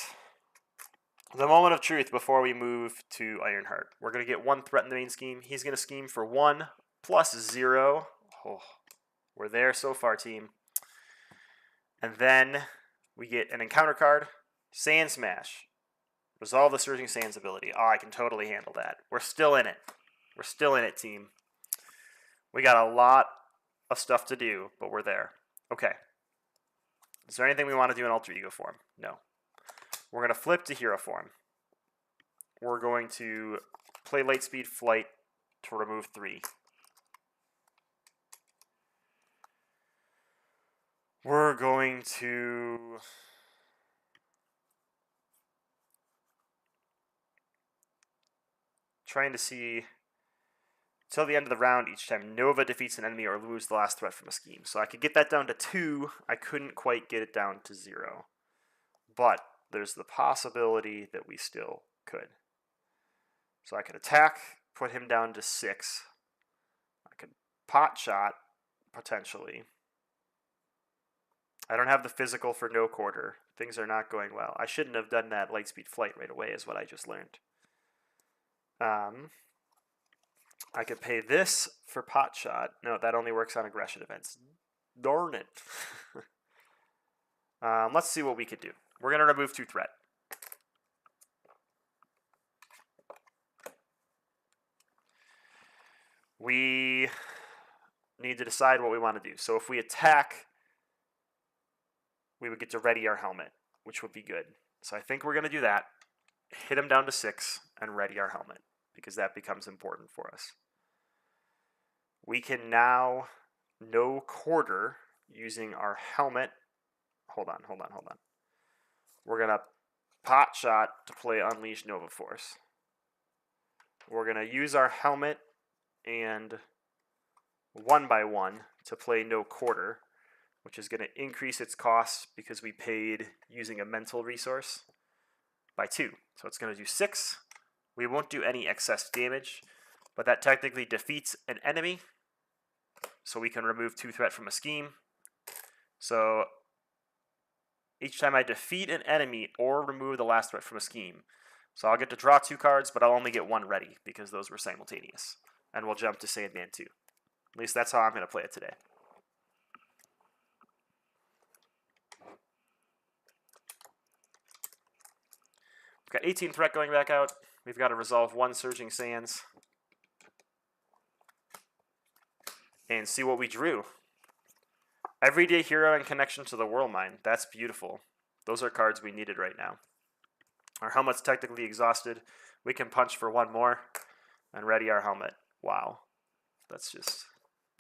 The moment of truth before we move to Ironheart. We're going to get 1 threat in the main scheme. He's going to scheme for 1 plus 0. Oh, we're there so far, team. And then we get an encounter card, Sand Smash. Resolve the Surging Sands ability. Oh, I can totally handle that. We're still in it. We're still in it, team. We got a lot of stuff to do, but we're there. Okay. Is there anything we want to do in Alter Ego form? No. We're going to flip to Hero form. We're going to play Lightspeed Flight to remove 3. We're going to trying to see till the end of the round each time Nova defeats an enemy or removes the last threat from a scheme. So I could get that down to 2. I couldn't quite get it down to 0. But there's the possibility that we still could. So I could attack, put him down to 6. I could pot shot, potentially. I don't have the physical for no quarter. Things are not going well. I shouldn't have done that Lightspeed Flight right away is what I just learned. I could pay this for pot shot. No, that only works on aggression events. Darn it. Let's see what we could do. We're going to remove 2 threat. We need to decide what we want to do. So if we attack, we would get to ready our helmet, which would be good. So I think we're going to do that. Hit him down to 6 and ready our helmet, because that becomes important for us. We can now no quarter using our helmet. Hold on. We're going to pot shot to play Unleash Nova Force. We're going to use our helmet and 1x1 to play no quarter, which is going to increase its cost because we paid using a mental resource by 2. So it's going to do 6. We won't do any excess damage, but that technically defeats an enemy, so we can remove 2 threat from a scheme. So each time I defeat an enemy or remove the last threat from a scheme. So I'll get to draw 2 cards, but I'll only get 1 ready because those were simultaneous. And we'll jump to Sandman 2. At least that's how I'm going to play it today. We've got 18 threat going back out. We've got to resolve 1 Surging Sands. And see what we drew. Everyday Hero and Connection to the World Mine. That's beautiful. Those are cards we needed right now. Our helmet's technically exhausted. We can punch for 1 more and ready our helmet. Wow. That's just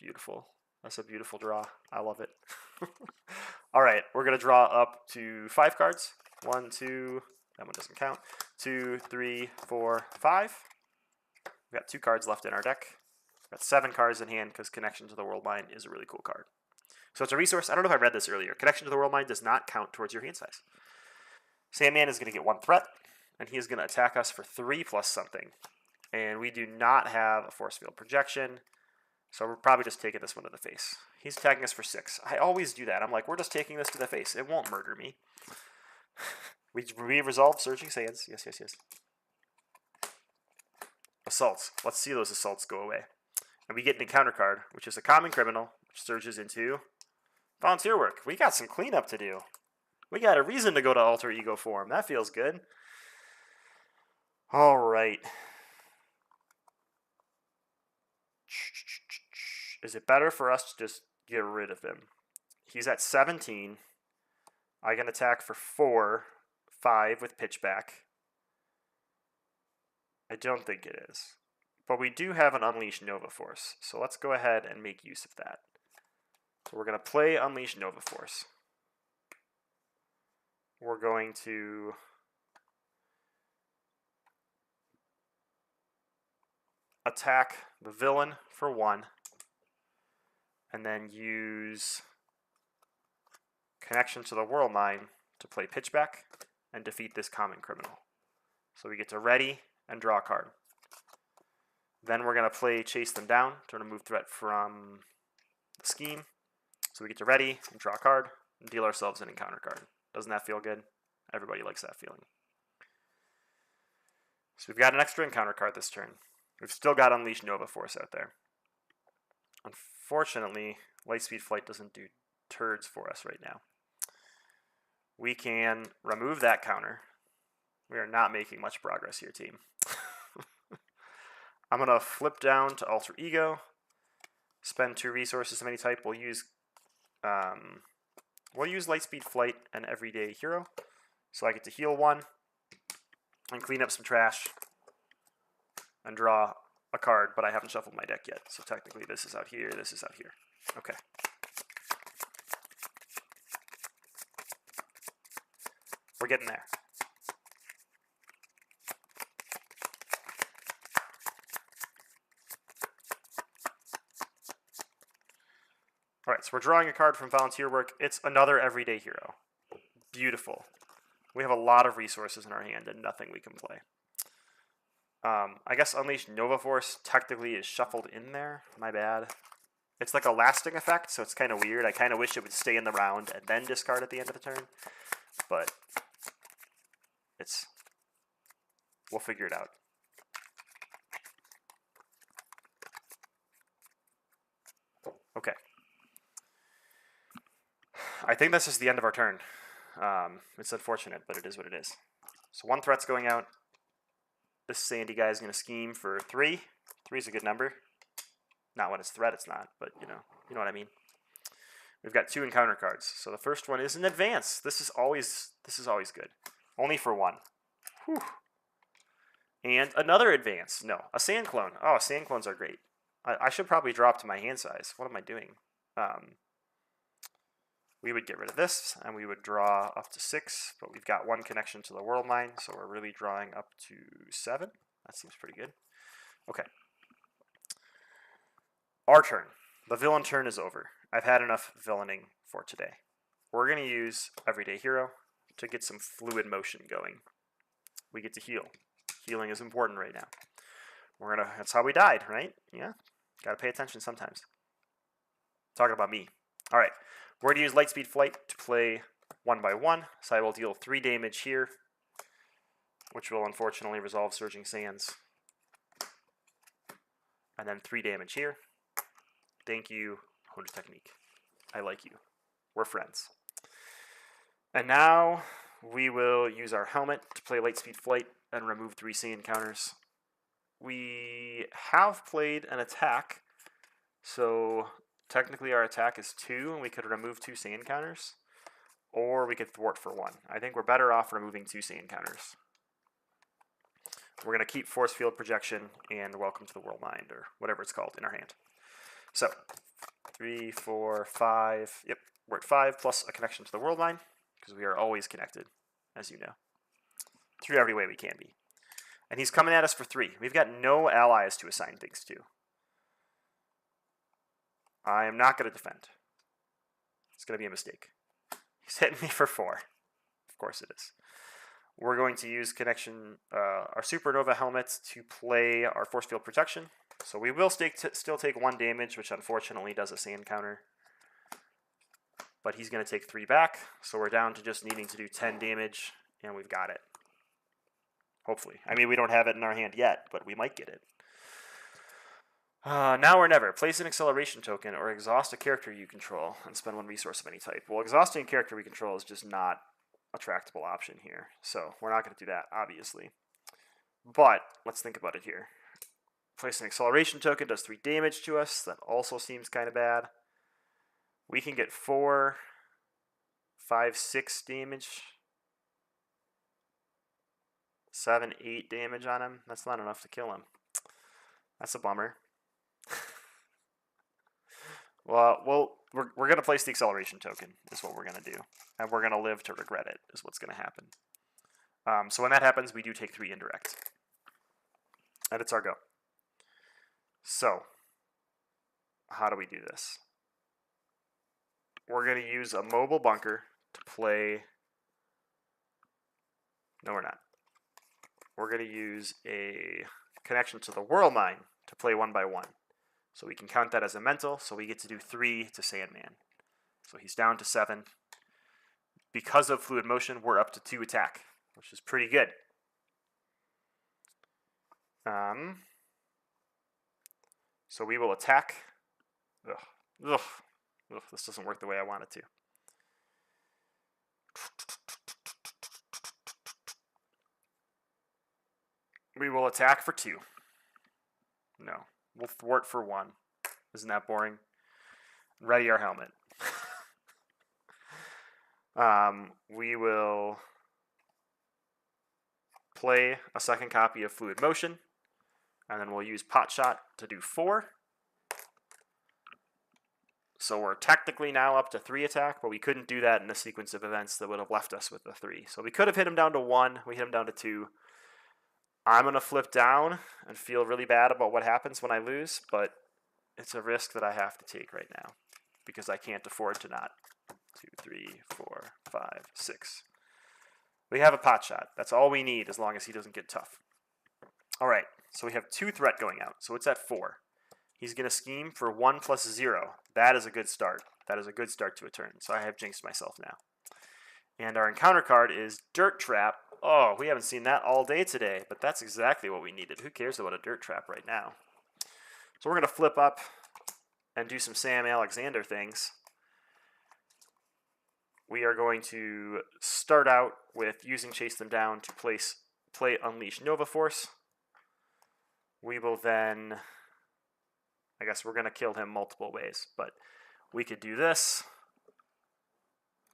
beautiful. That's a beautiful draw. I love it. All right, we're going to draw up to 5 cards. 1, 2, that one doesn't count. 2, 3, 4, 5. We've got 2 cards left in our deck. We've got 7 cards in hand because Connection to the World Mine is a really cool card. So it's a resource. I don't know if I read this earlier. Connection to the World Mine does not count towards your hand size. Sandman is going to get 1 threat, and he is going to attack us for 3 plus something. And we do not have a force field projection, so we're probably just taking this one to the face. He's attacking us for 6. I always do that. I'm like, we're just taking this to the face. It won't murder me. we resolve Surging Sands. Yes. Assaults. Let's see those assaults go away. And we get an encounter card, which is a common criminal, which surges into volunteer work. We got some cleanup to do. We got a reason to go to Alter Ego form. That feels good. All right. Is it better for us to just get rid of him? He's at 17. I can attack for 4, 5 with pitchback. I don't think it is. But we do have an Unleash Nova Force, so let's go ahead and make use of that. So we're going to play Unleash Nova Force. We're going to attack the villain for 1, and then use Connection to the World Mine to play pitchback and defeat this common criminal. So we get to ready and draw a card. Then we're going to play Chase Them Down to remove threat from the scheme. So we get to ready and draw a card and deal ourselves an encounter card. Doesn't that feel good? Everybody likes that feeling. So we've got an extra encounter card this turn. We've still got Unleash Nova Force out there. Unfortunately, Lightspeed Flight doesn't do turds for us right now. We can remove that counter. We are not making much progress here, team. I'm going to flip down to Alter Ego, spend 2 resources of any type. We'll use Lightspeed Flight and Everyday Hero. So I get to heal 1 and clean up some trash and draw a card, but I haven't shuffled my deck yet. So technically this is out here, this is out here. Okay. We're getting there. All right, so we're drawing a card from Volunteer Work. It's another Everyday Hero. Beautiful. We have a lot of resources in our hand and nothing we can play. I guess Unleash Nova Force technically is shuffled in there. My bad. It's like a lasting effect, so it's kind of weird. I kind of wish it would stay in the round and then discard at the end of the turn. But we'll figure it out. Okay. I think this is the end of our turn. It's unfortunate, but it is what it is. So 1 threat's going out. This Sandy guy is going to scheme for 3. 3 is a good number. Not when it's threat, it's not, but you know what I mean. We've got 2 encounter cards. So the first one is an advance. This is always good. Only for 1. Whew. And another advance. No, a sand clone. Oh, sand clones are great. I should probably drop to my hand size. What am I doing? We would get rid of this, and we would draw up to 6, but we've got 1 connection to the world mine, so we're really drawing up to 7. That seems pretty good. Okay. Our turn. The villain turn is over. I've had enough villaining for today. We're going to use Everyday Hero to get some fluid motion going. We get to heal. Healing is important right now. That's how we died, right? Yeah. Gotta pay attention sometimes. Talking about me. All right. We're going to use Lightspeed Flight to play 1 by 1, so I will deal 3 damage here, which will unfortunately resolve Surging Sands. And then 3 damage here. Thank you, Honda Technique. I like you. We're friends. And now we will use our helmet to play Lightspeed Flight and remove 3 sand counters. We have played an attack, so technically our attack is 2, and we could remove 2 sand counters, or we could thwart for 1. I think we're better off removing 2 sand counters. We're going to keep Force Field Projection and Welcome to the World Mind, or whatever it's called, in our hand. So, 3, 4, 5, yep, we're at 5, plus a connection to the World Mind, because we are always connected, as you know, through every way we can be. And he's coming at us for 3. We've got no allies to assign things to. I am not going to defend. It's going to be a mistake. He's hitting me for 4. Of course it is. We're going to use our Supernova helmet to play our Force Field Protection. So we will still take 1 damage, which unfortunately does a sand counter. But he's going to take 3 back, so we're down to just needing to do 10 damage, and we've got it. Hopefully. I mean, we don't have it in our hand yet, but we might get it. Now or never. Place an acceleration token or exhaust a character you control and spend 1 resource of any type. Well, exhausting a character we control is just not a tractable option here. So we're not going to do that, obviously. But let's think about it here. Place an acceleration token, does 3 damage to us. That also seems kind of bad. We can get 4, 5, 6 damage. 7, 8 damage on him. That's not enough to kill him. That's a bummer. Well, we're going to place the acceleration token, is what we're going to do. And we're going to live to regret it, is what's going to happen. So when that happens, we do take 3 indirect. And it's our go. So, how do we do this? We're going to use a mobile bunker to play... No, we're not. We're going to use a connection to the World Mine to play 1 by 1. So we can count that as a mental, so we get to do 3 to Sandman. So he's down to 7. Because of fluid motion, we're up to 2 attack, which is pretty good. So we will attack Ugh. Ugh. Ugh. This doesn't work the way I want it to. We will attack for 2. No. We'll thwart for 1. Isn't that boring? Ready our helmet. We will play a second copy of Fluid Motion, and then we'll use Pot Shot to do 4. So we're technically now up to 3 attack, but we couldn't do that in a sequence of events that would have left us with the 3. So we could have hit him down to 1. We hit him down to 2. I'm going to flip down and feel really bad about what happens when I lose, but it's a risk that I have to take right now because I can't afford to not. 2, 3, 4, 5, 6. We have a Pot Shot. That's all we need as long as he doesn't get tough. All right, so we have 2 threat going out, so it's at 4. He's going to scheme for 1 plus 0. That is a good start. That is a good start to a turn, so I have jinxed myself now. And our encounter card is Dirt Trap. Oh, we haven't seen that all day today, but that's exactly what we needed. Who cares about a Dirt Trap right now? So we're going to flip up and do some Sam Alexander things. We are going to start out with using Chase Them Down to play Unleash Nova Force. We will then, I guess we're going to kill him multiple ways, but we could do this.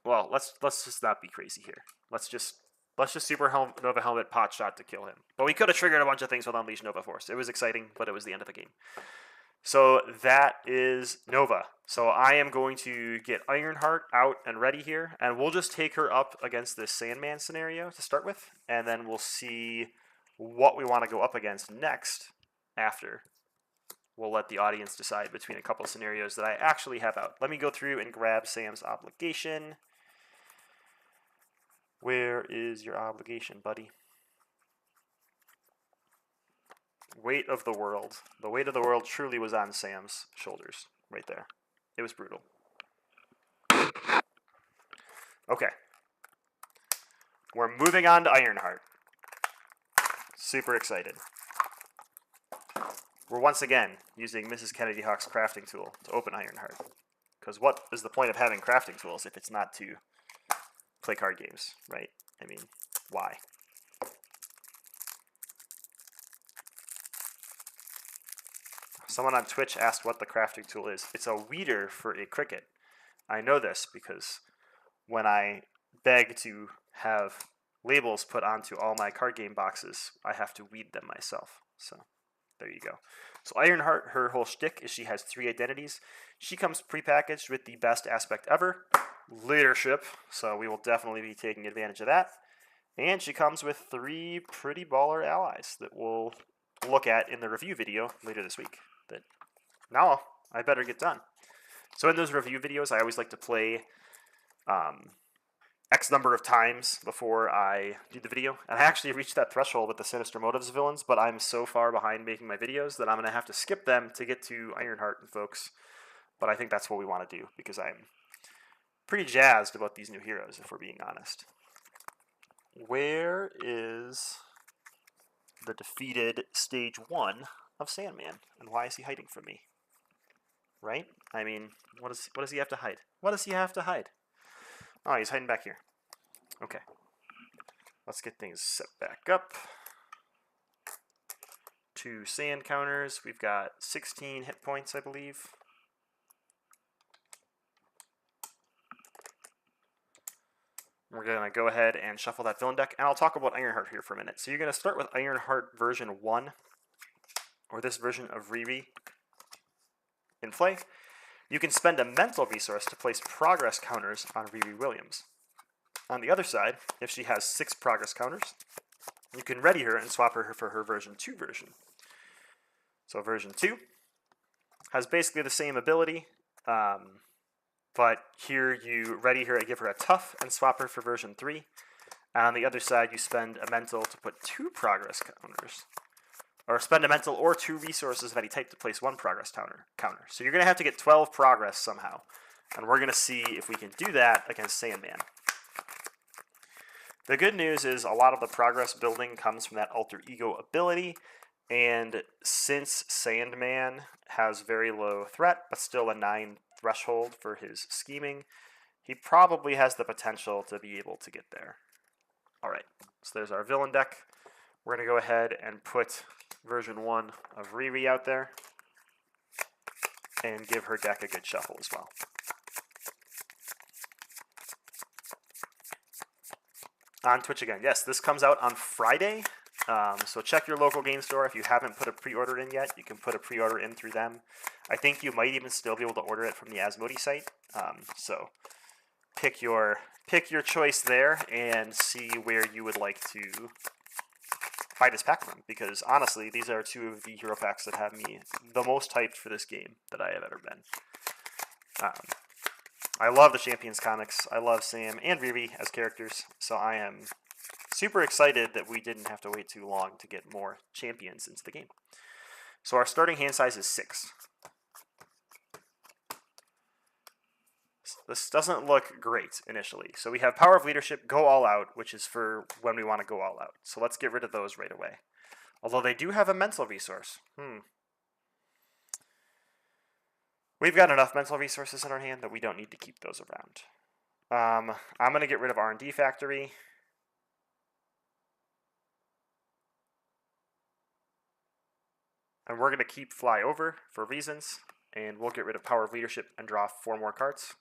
Well, let's just not be crazy here. Let's just Nova Helmet Pot Shot to kill him. But we could have triggered a bunch of things with Unleash Nova Force. It was exciting, but it was the end of the game. So that is Nova. So I am going to get Ironheart out and ready here, and we'll just take her up against this Sandman scenario to start with, and then we'll see what we want to go up against next after. We'll let the audience decide between a couple of scenarios that I actually have out. Let me go through and grab Sam's obligation. Where is your obligation, buddy? Weight of the world. The weight of the world truly was on Sam's shoulders right there. It was brutal. Okay. We're moving on to Ironheart. Super excited. We're once again using Mrs. Kennedy Hawk's crafting tool to open Ironheart. Because what is the point of having crafting tools if it's not to play card games, right? I mean, why? Someone on Twitch asked what the crafting tool is. It's a weeder for a cricket. I know this because when I beg to have labels put onto all my card game boxes, I have to weed them myself. So there you go. So Ironheart, her whole shtick is she has 3 identities. She comes prepackaged with the best aspect ever, leadership. So we will definitely be taking advantage of that. And she comes with 3 pretty baller allies that we'll look at in the review video later this week. That now I better get done. So in those review videos, I always like to play X number of times before I do the video. And I actually reached that threshold with the Sinister Motives villains, but I'm so far behind making my videos that I'm going to have to skip them to get to Ironheart and folks. But I think that's what we want to do because I'm pretty jazzed about these new heroes, if we're being honest. Where is the defeated stage 1 of Sandman, and why is he hiding from me? Right? I mean, what does he have to hide? What does he have to hide? Oh, he's hiding back here. Okay. Let's get things set back up. 2 sand counters. We've got 16 hit points, I believe. We're going to go ahead and shuffle that villain deck, and I'll talk about Ironheart here for a minute. So you're going to start with Ironheart version 1, or this version of Riri in play. You can spend a mental resource to place progress counters on Riri Williams. On the other side, if she has 6 progress counters, you can ready her and swap her for her version 2 version. So version 2 has basically the same ability, but here you ready her and give her a tough and swap her for version 3. And on the other side, you spend a mental to put 2 progress counters. Or spend a mental or 2 resources of any type to place 1 progress counter. So you're going to have to get 12 progress somehow. And we're going to see if we can do that against Sandman. The good news is a lot of the progress building comes from that alter ego ability. And since Sandman has very low threat, but still a 9 threshold for his scheming, he probably has the potential to be able to get there. Alright, so there's our villain deck. We're going to go ahead and put version 1 of Riri out there and give her deck a good shuffle as well. On Twitch again. Yes, this comes out on Friday. So check your local game store. If you haven't put a pre-order in yet, you can put a pre-order in through them. I think you might even still be able to order it from the Asmodee site. So pick your choice there and see where you would like to buy this pack from. Because honestly, these are two of the hero packs that have me the most hyped for this game that I have ever been. I love the Champions comics. I love Sam and Riri as characters, so I am super excited that we didn't have to wait too long to get more champions into the game. So our starting hand size is 6. This doesn't look great initially. So we have Power of Leadership, Go All Out, which is for when we want to go all out. So let's get rid of those right away. Although they do have a mental resource. We've got enough mental resources in our hand that we don't need to keep those around. I'm going to get rid of R&D Factory. And we're going to keep Fly Over for reasons. And we'll get rid of Power of Leadership and draw 4 more cards.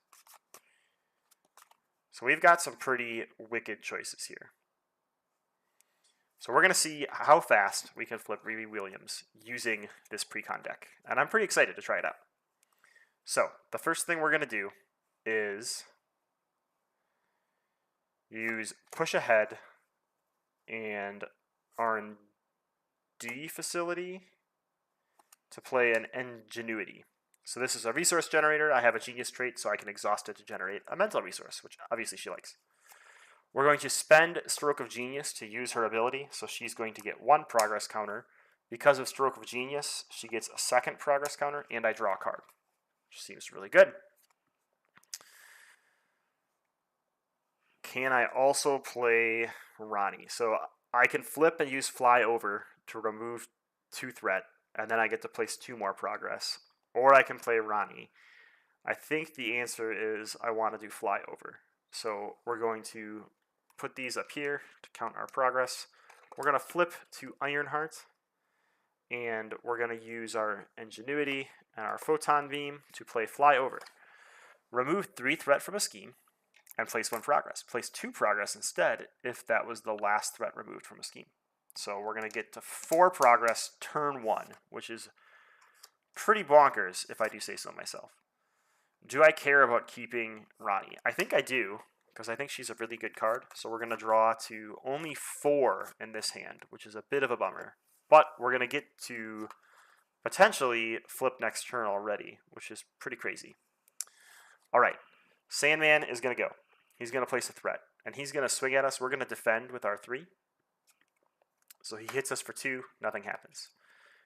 So we've got some pretty wicked choices here. So we're going to see how fast we can flip Riri Williams using this pre-con deck. And I'm pretty excited to try it out. So the first thing we're going to do is use Push Ahead and R&D Facility to play an Ingenuity. So this is a resource generator. I have a genius trait, so I can exhaust it to generate a mental resource, which obviously she likes. We're going to spend Stroke of Genius to use her ability, so she's going to get 1 progress counter. Because of Stroke of Genius, she gets a 2nd progress counter, and I draw a card, which seems really good. Can I also play Ronnie? So I can flip and use Fly Over to remove 2 threat, and then I get to place 2 more progress. Or I can play Ronnie. I think the answer is I want to do Fly Over. So we're going to put these up here to count our progress. We're going to flip to Ironheart, and we're going to use our Ingenuity and our Photon Beam to play Fly Over. Remove 3 threat from a scheme, and place 1 progress. Place 2 progress instead if that was the last threat removed from a scheme. So we're going to get to 4 progress turn 1, which is pretty bonkers if I do say so myself. Do I care about keeping Ronnie? I think I do, because I think she's a really good card. So we're going to draw to only 4 in this hand, which is a bit of a bummer. But we're going to get to potentially flip next turn already, which is pretty crazy. All right, Sandman is going to go. He's going to place a threat, and he's going to swing at us. We're going to defend with our 3. So he hits us for 2, nothing happens.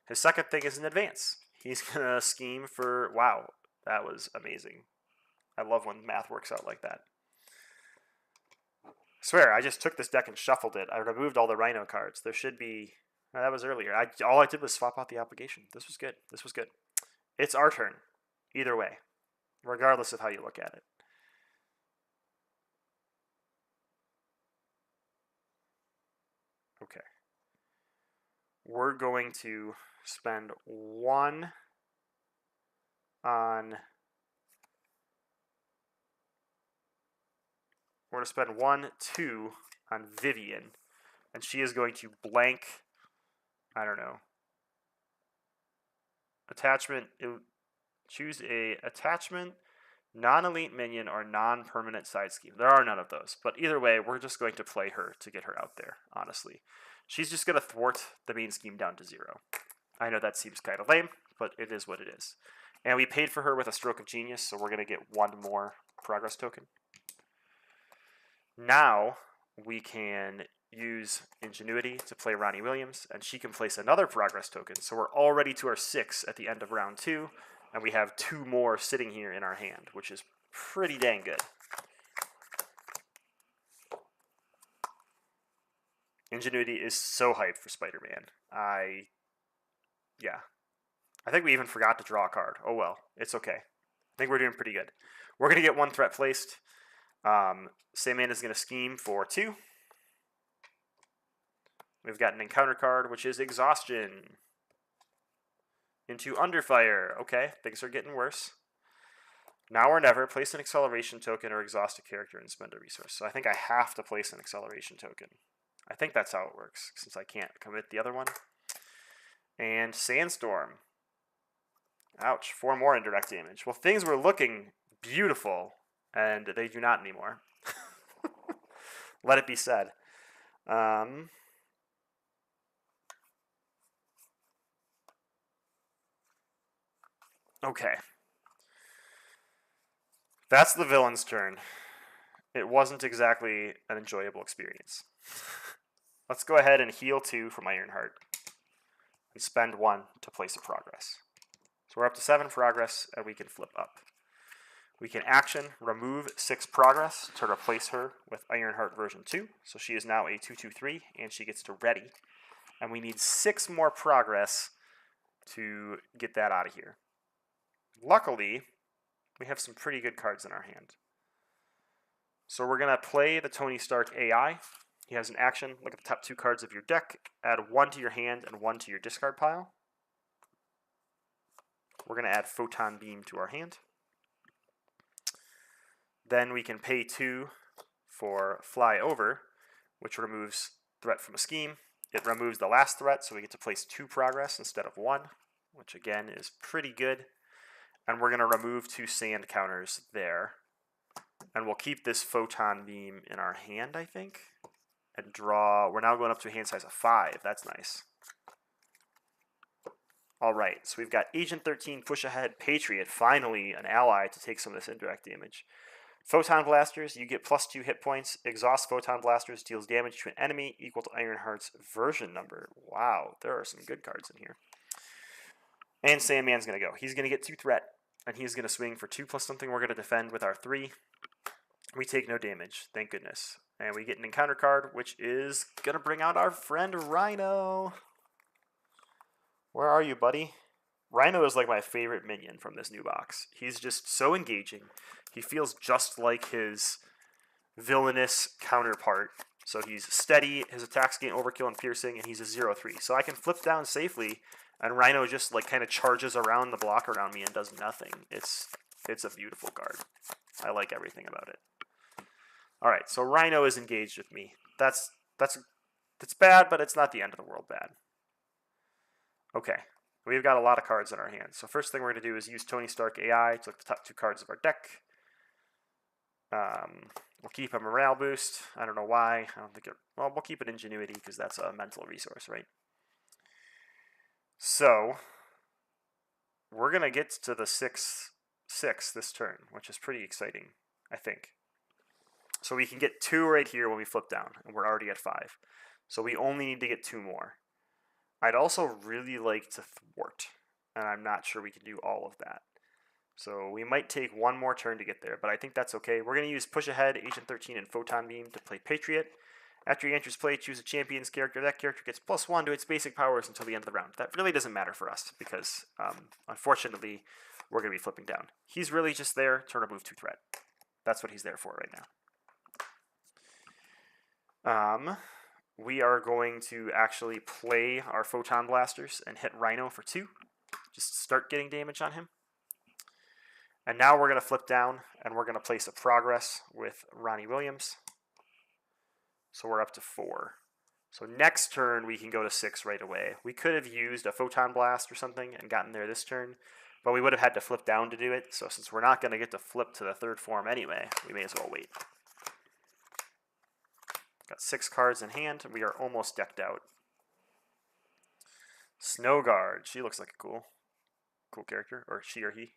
His second thing is an advance. He's going to scheme for, wow, that was amazing. I love when math works out like that. I swear, I just took this deck and shuffled it. I removed all the Rhino cards. There should be, that was earlier. All I did was swap out the obligation. This was good. This was good. It's our turn, either way, regardless of how you look at it. Okay. We're going to spend 1 on... We're going to spend 1, 2 on Vivian, and she is going to blank, I don't know, attachment. Choose a attachment, non-elite minion, or non-permanent side scheme. There are none of those, but either way, we're just going to play her to get her out there, honestly. She's just going to thwart the main scheme down to 0. I know that seems kind of lame, but it is what it is. And we paid for her with a Stroke of Genius, so we're going to get 1 more progress token. Now we can use Ingenuity to play Ronnie Williams, and she can place another progress token. So we're already to our 6 at the end of round 2, and we have 2 more sitting here in our hand, which is pretty dang good. Ingenuity is so hyped for Spider-Man. I Yeah. I think we even forgot to draw a card. Oh well, it's okay. I think we're doing pretty good. We're going to get 1 threat placed. Sandman is going to scheme for 2. We've got an encounter card, which is Exhaustion. Into Underfire. Okay, things are getting worse. Now or never, place an acceleration token or exhaust a character and spend a resource. So I think I have to place an acceleration token. I think that's how it works, since I can't commit the other one. And Sandstorm. Ouch, 4 more indirect damage. Well, things were looking beautiful, and they do not anymore. Let it be said. Okay. That's the villain's turn. It wasn't exactly an enjoyable experience. Let's go ahead and heal 2 from Ironheart. And spend 1 to place a progress. So we're up to 7 progress, and we can flip up. We can action remove 6 progress to replace her with Ironheart version 2. So she is now a 2/2/3, and she gets to ready. And we need 6 more progress to get that out of here. Luckily, we have some pretty good cards in our hand. So we're going to play the Tony Stark AI. He has an action. Look at the top 2 cards of your deck. Add 1 to your hand and 1 to your discard pile. We're going to add Photon Beam to our hand. Then we can pay 2 for Fly Over, which removes threat from a scheme. It removes the last threat, so we get to place 2 progress instead of 1, which again is pretty good. And we're going to remove 2 sand counters there. And we'll keep this Photon Beam in our hand, I think. And draw. We're now going up to a hand size of 5. That's nice. Alright, so we've got Agent 13, Push Ahead, Patriot, finally an ally to take some of this indirect damage. Photon Blasters, you get +2 hit points. Exhaust Photon Blasters deals damage to an enemy equal to Ironheart's version number. Wow, there are some good cards in here. And Sandman's going to go. He's going to get 2 threat, and he's going to swing for 2 plus something. We're going to defend with our 3. We take no damage, thank goodness. And we get an encounter card, which is going to bring out our friend Rhino. Where are you, buddy? Rhino is like my favorite minion from this new box. He's just so engaging. He feels just like his villainous counterpart. So he's steady, his attacks gain overkill and piercing, and he's a 0/3. So I can flip down safely, and Rhino just like kind of charges around the block around me and does nothing. It's a beautiful card. I like everything about it. Alright, so Rhino is engaged with me. That's bad, but it's not the end of the world bad. Okay, we've got a lot of cards in our hands. So first thing we're going to do is use Tony Stark AI to look at the top 2 cards of our deck. We'll keep a morale boost. I don't know why. I don't think it... Well, we'll keep an ingenuity because that's a mental resource, right? So we're going to get to the 6/6 this turn, which is pretty exciting, I think. So we can get 2 right here when we flip down, and we're already at 5. So we only need to get 2 more. I'd also really like to thwart, and I'm not sure we can do all of that. So we might take 1 more turn to get there, but I think that's okay. We're going to use Push Ahead, Agent 13, and Photon Beam to play Patriot. After he enters play, choose a champion's character. That character gets +1 to its basic powers until the end of the round. That really doesn't matter for us because, unfortunately, we're going to be flipping down. He's really just there to remove 2 threat. That's what he's there for right now. We are going to actually play our Photon Blasters and hit Rhino for 2. Just start getting damage on him. And now we're going to flip down, and we're going to place a progress with Ronnie Williams. So we're up to 4. So next turn, we can go to 6 right away. We could have used a Photon Blast or something and gotten there this turn, but we would have had to flip down to do it. So since we're not going to get to flip to the 3rd form anyway, we may as well wait. Got 6 cards in hand, and we are almost decked out. Snow Guard. She looks like a cool character, or she or he.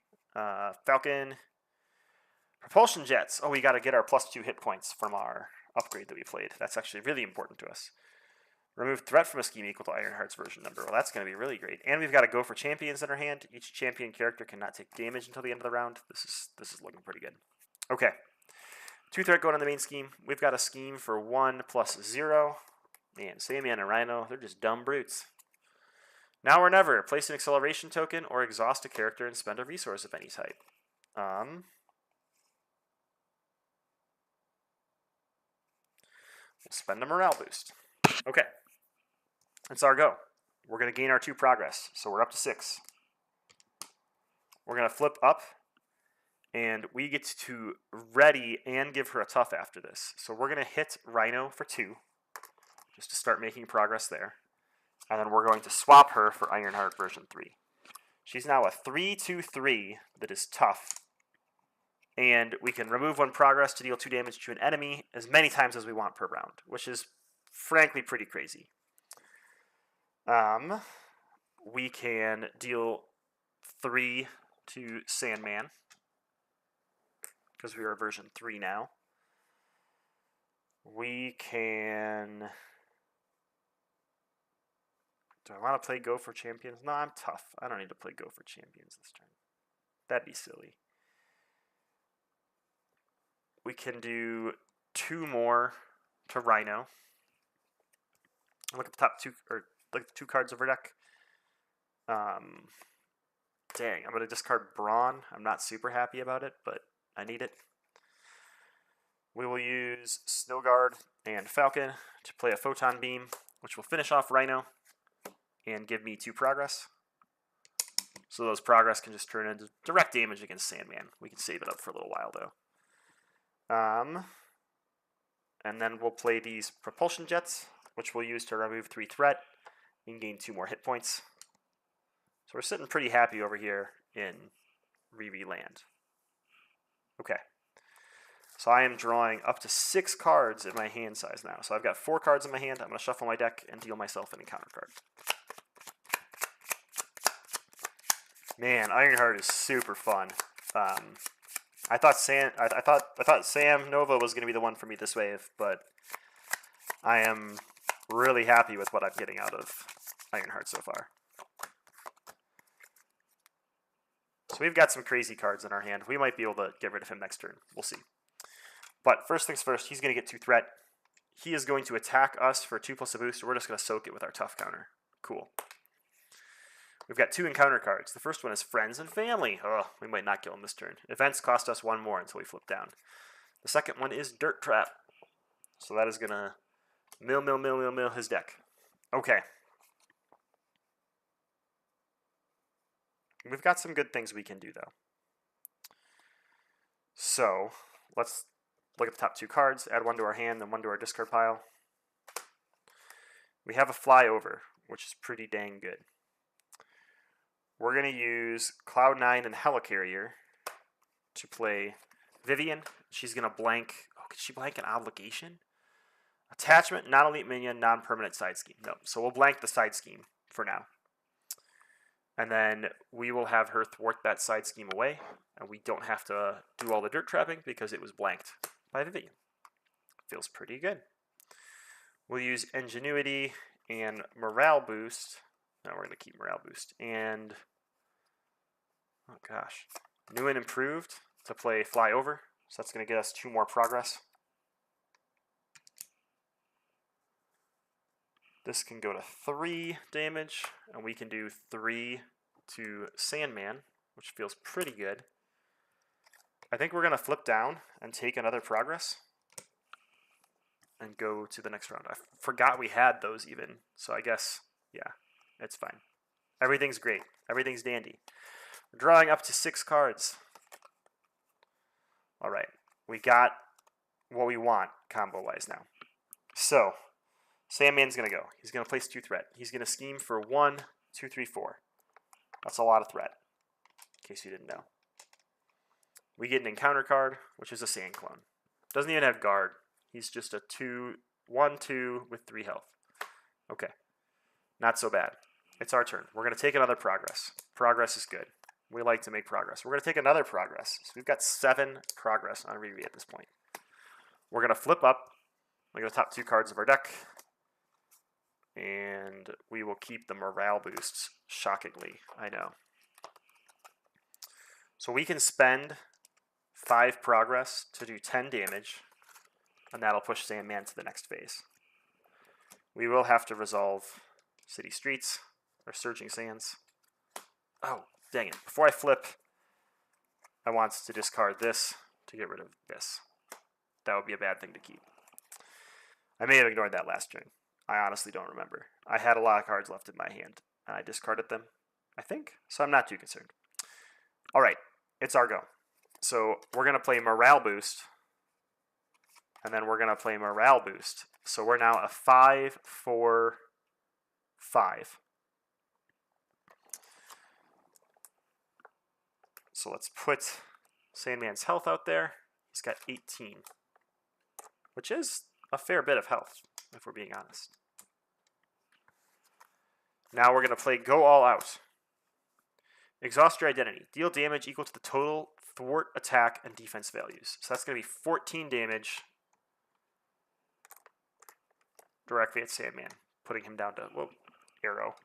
Falcon. Propulsion Jets. Oh, we got to get our +2 hit points from our upgrade that we played. That's actually really important to us. Remove threat from a scheme equal to Ironheart's version number. Well, that's going to be really great. And we've got to go for champions in our hand. Each champion character cannot take damage until the end of the round. This is looking pretty good. Okay. 2 threat going on the main scheme. We've got a scheme for 1 +0. Man, Sandman and Rhino, they're just dumb brutes. Now or never, place an acceleration token or exhaust a character and spend a resource of any type. We'll spend a morale boost. Okay. That's our go. We're going to gain our 2 progress, so we're up to 6. We're going to flip up, and we get to ready and give her a tough after this. So we're going to hit Rhino for 2, just to start making progress there. And then we're going to swap her for Ironheart version 3. She's now a 3/2/3 that is tough. And we can remove 1 progress to deal 2 damage to an enemy as many times as we want per round, which is frankly pretty crazy. We can deal 3 to Sandman, because we are version 3 now. We can... Do I want to play Go for Champions? No, I'm tough. I don't need to play Go for Champions this turn. That'd be silly. We can do 2 more to Rhino. Look at the top 2, or look at the 2 cards of our deck. Dang, I'm going to discard Brawn. I'm not super happy about it, but I need it. We will use Snowguard and Falcon to play a Photon Beam, which will finish off Rhino and give me 2 progress. So those progress can just turn into direct damage against Sandman. We can save it up for a little while, though. And then we'll play these Propulsion Jets, which we'll use to remove 3 threat and gain 2 more hit points. So we're sitting pretty happy over here in Riri Land. Okay. So I am drawing up to 6 cards in my hand size now. So I've got 4 cards in my hand. I'm going to shuffle my deck and deal myself an encounter card. Man, Ironheart is super fun. I thought Sam Nova was going to be the one for me this wave, but I am really happy with what I'm getting out of Ironheart so far. So we've got some crazy cards in our hand. We might be able to get rid of him next turn. We'll see. But first things first, he's going to get 2 threat. He is going to attack us for 2 plus a boost. We're just going to soak it with our tough counter. Cool. We've got 2 encounter cards. The first one is Friends and Family. Oh, we might not kill him this turn. Events cost us 1 more until we flip down. The second one is Dirt Trap. So that is going to mill his deck. Okay. We've got some good things we can do, though. So, let's look at the top 2 cards, add 1 to our hand, then 1 to our discard pile. We have a Flyover, which is pretty dang good. We're going to use Cloud9 and Helicarrier to play Vivian. She's going to blank... Oh, could she blank an Obligation? Attachment, non-elite minion, non-permanent side scheme. No, so we'll blank the side scheme for now. And then we will have her thwart that side scheme away, and we don't have to do all the dirt trapping because it was blanked by Vivian. Feels pretty good. We'll use Ingenuity and Morale Boost. No, we're going to keep Morale Boost. And, oh gosh, New and Improved to play Flyover. So that's going to get us 2 more progress. This can go to 3 damage, and we can do 3 to Sandman, which feels pretty good. I think we're going to flip down and take another progress and go to the next round. I forgot we had those even, so I guess, yeah, it's fine. Everything's great. Everything's dandy. We're drawing up to 6 cards. All right, we got what we want combo-wise now. So, Sandman's going to go. He's going to place 2 threat. He's going to scheme for 1, 2, 3, 4. That's a lot of threat, in case you didn't know. We get an encounter card, which is a Sand Clone. Doesn't even have guard. He's just a 1/2 with 3 health. Okay, not so bad. It's our turn. We're going to take another progress. Progress is good. We like to make progress. We're going to take another progress. So we've got 7 progress on Riri at this point. We're going to flip up. Look at the top 2 cards of our deck. And we will keep the morale boosts, shockingly, I know. So we can spend 5 progress to do 10 damage, and that'll push Sandman to the next phase. We will have to resolve City Streets, or Surging Sands. Oh, dang it. Before I flip, I want to discard this to get rid of this. That would be a bad thing to keep. I may have ignored that last turn. I honestly don't remember. I had a lot of cards left in my hand, and I discarded them, I think, so I'm not too concerned. All right, it's our go. So we're going to play Morale Boost, and then we're going to play Morale Boost. So we're now a 5-4-5. So let's put Sandman's health out there. He's got 18, which is a fair bit of health, if we're being honest. Now we're going to play Go All Out. Exhaust your identity. Deal damage equal to the total thwart, attack, and defense values. So that's going to be 14 damage directly at Sandman, putting him down to, whoa, arrow,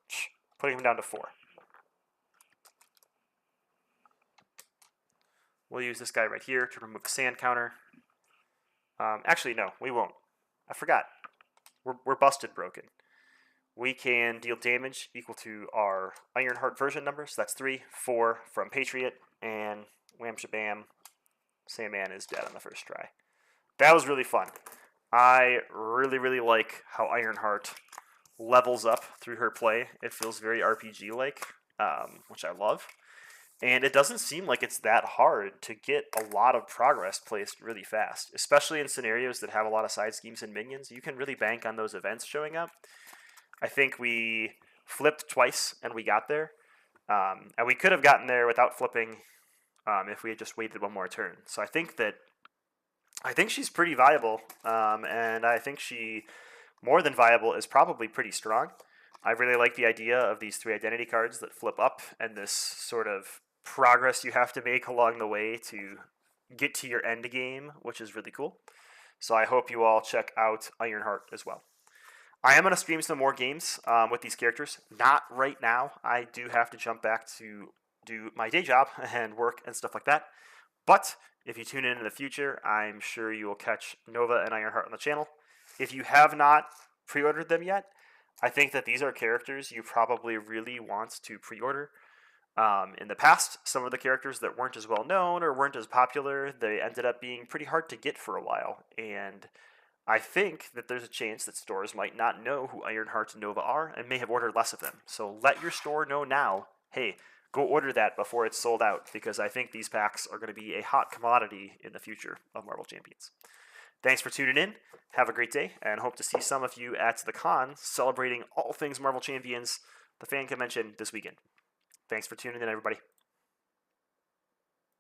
putting him down to 4. We'll use this guy right here to remove the sand counter. Actually, no, we won't. I forgot. We're busted broken. We can deal damage equal to our Ironheart version numbers. So that's 3, 4 from Patriot, and wham shabam, Sandman is dead on the first try. That was really fun. I really, really like how Ironheart levels up through her play. It feels very RPG-like, which I love. And it doesn't seem like it's that hard to get a lot of progress placed really fast, especially in scenarios that have a lot of side schemes and minions. You can really bank on those events showing up. I think we flipped twice and we got there. And we could have gotten there without flipping if we had just waited one more turn. So I think she's pretty viable, and I think she, more than viable, is probably pretty strong. I really like the idea of these 3 identity cards that flip up and this sort of progress you have to make along the way to get to your end game, which is really cool. So I hope you all check out Ironheart as well. I am going to stream some more games with these characters. Not right now. I do have to jump back to do my day job and work and stuff like that. But if you tune in the future, I'm sure you will catch Nova and Ironheart on the channel. If you have not pre-ordered them yet, I think that these are characters you probably really want to pre-order. In the past, some of the characters that weren't as well known or weren't as popular, they ended up being pretty hard to get for a while. And I think that there's a chance that stores might not know who Ironheart and Nova are and may have ordered less of them. So let your store know now, hey, go order that before it's sold out, because I think these packs are going to be a hot commodity in the future of Marvel Champions. Thanks for tuning in. Have a great day, and hope to see some of you at the con celebrating all things Marvel Champions, the fan convention this weekend. Thanks for tuning in, everybody.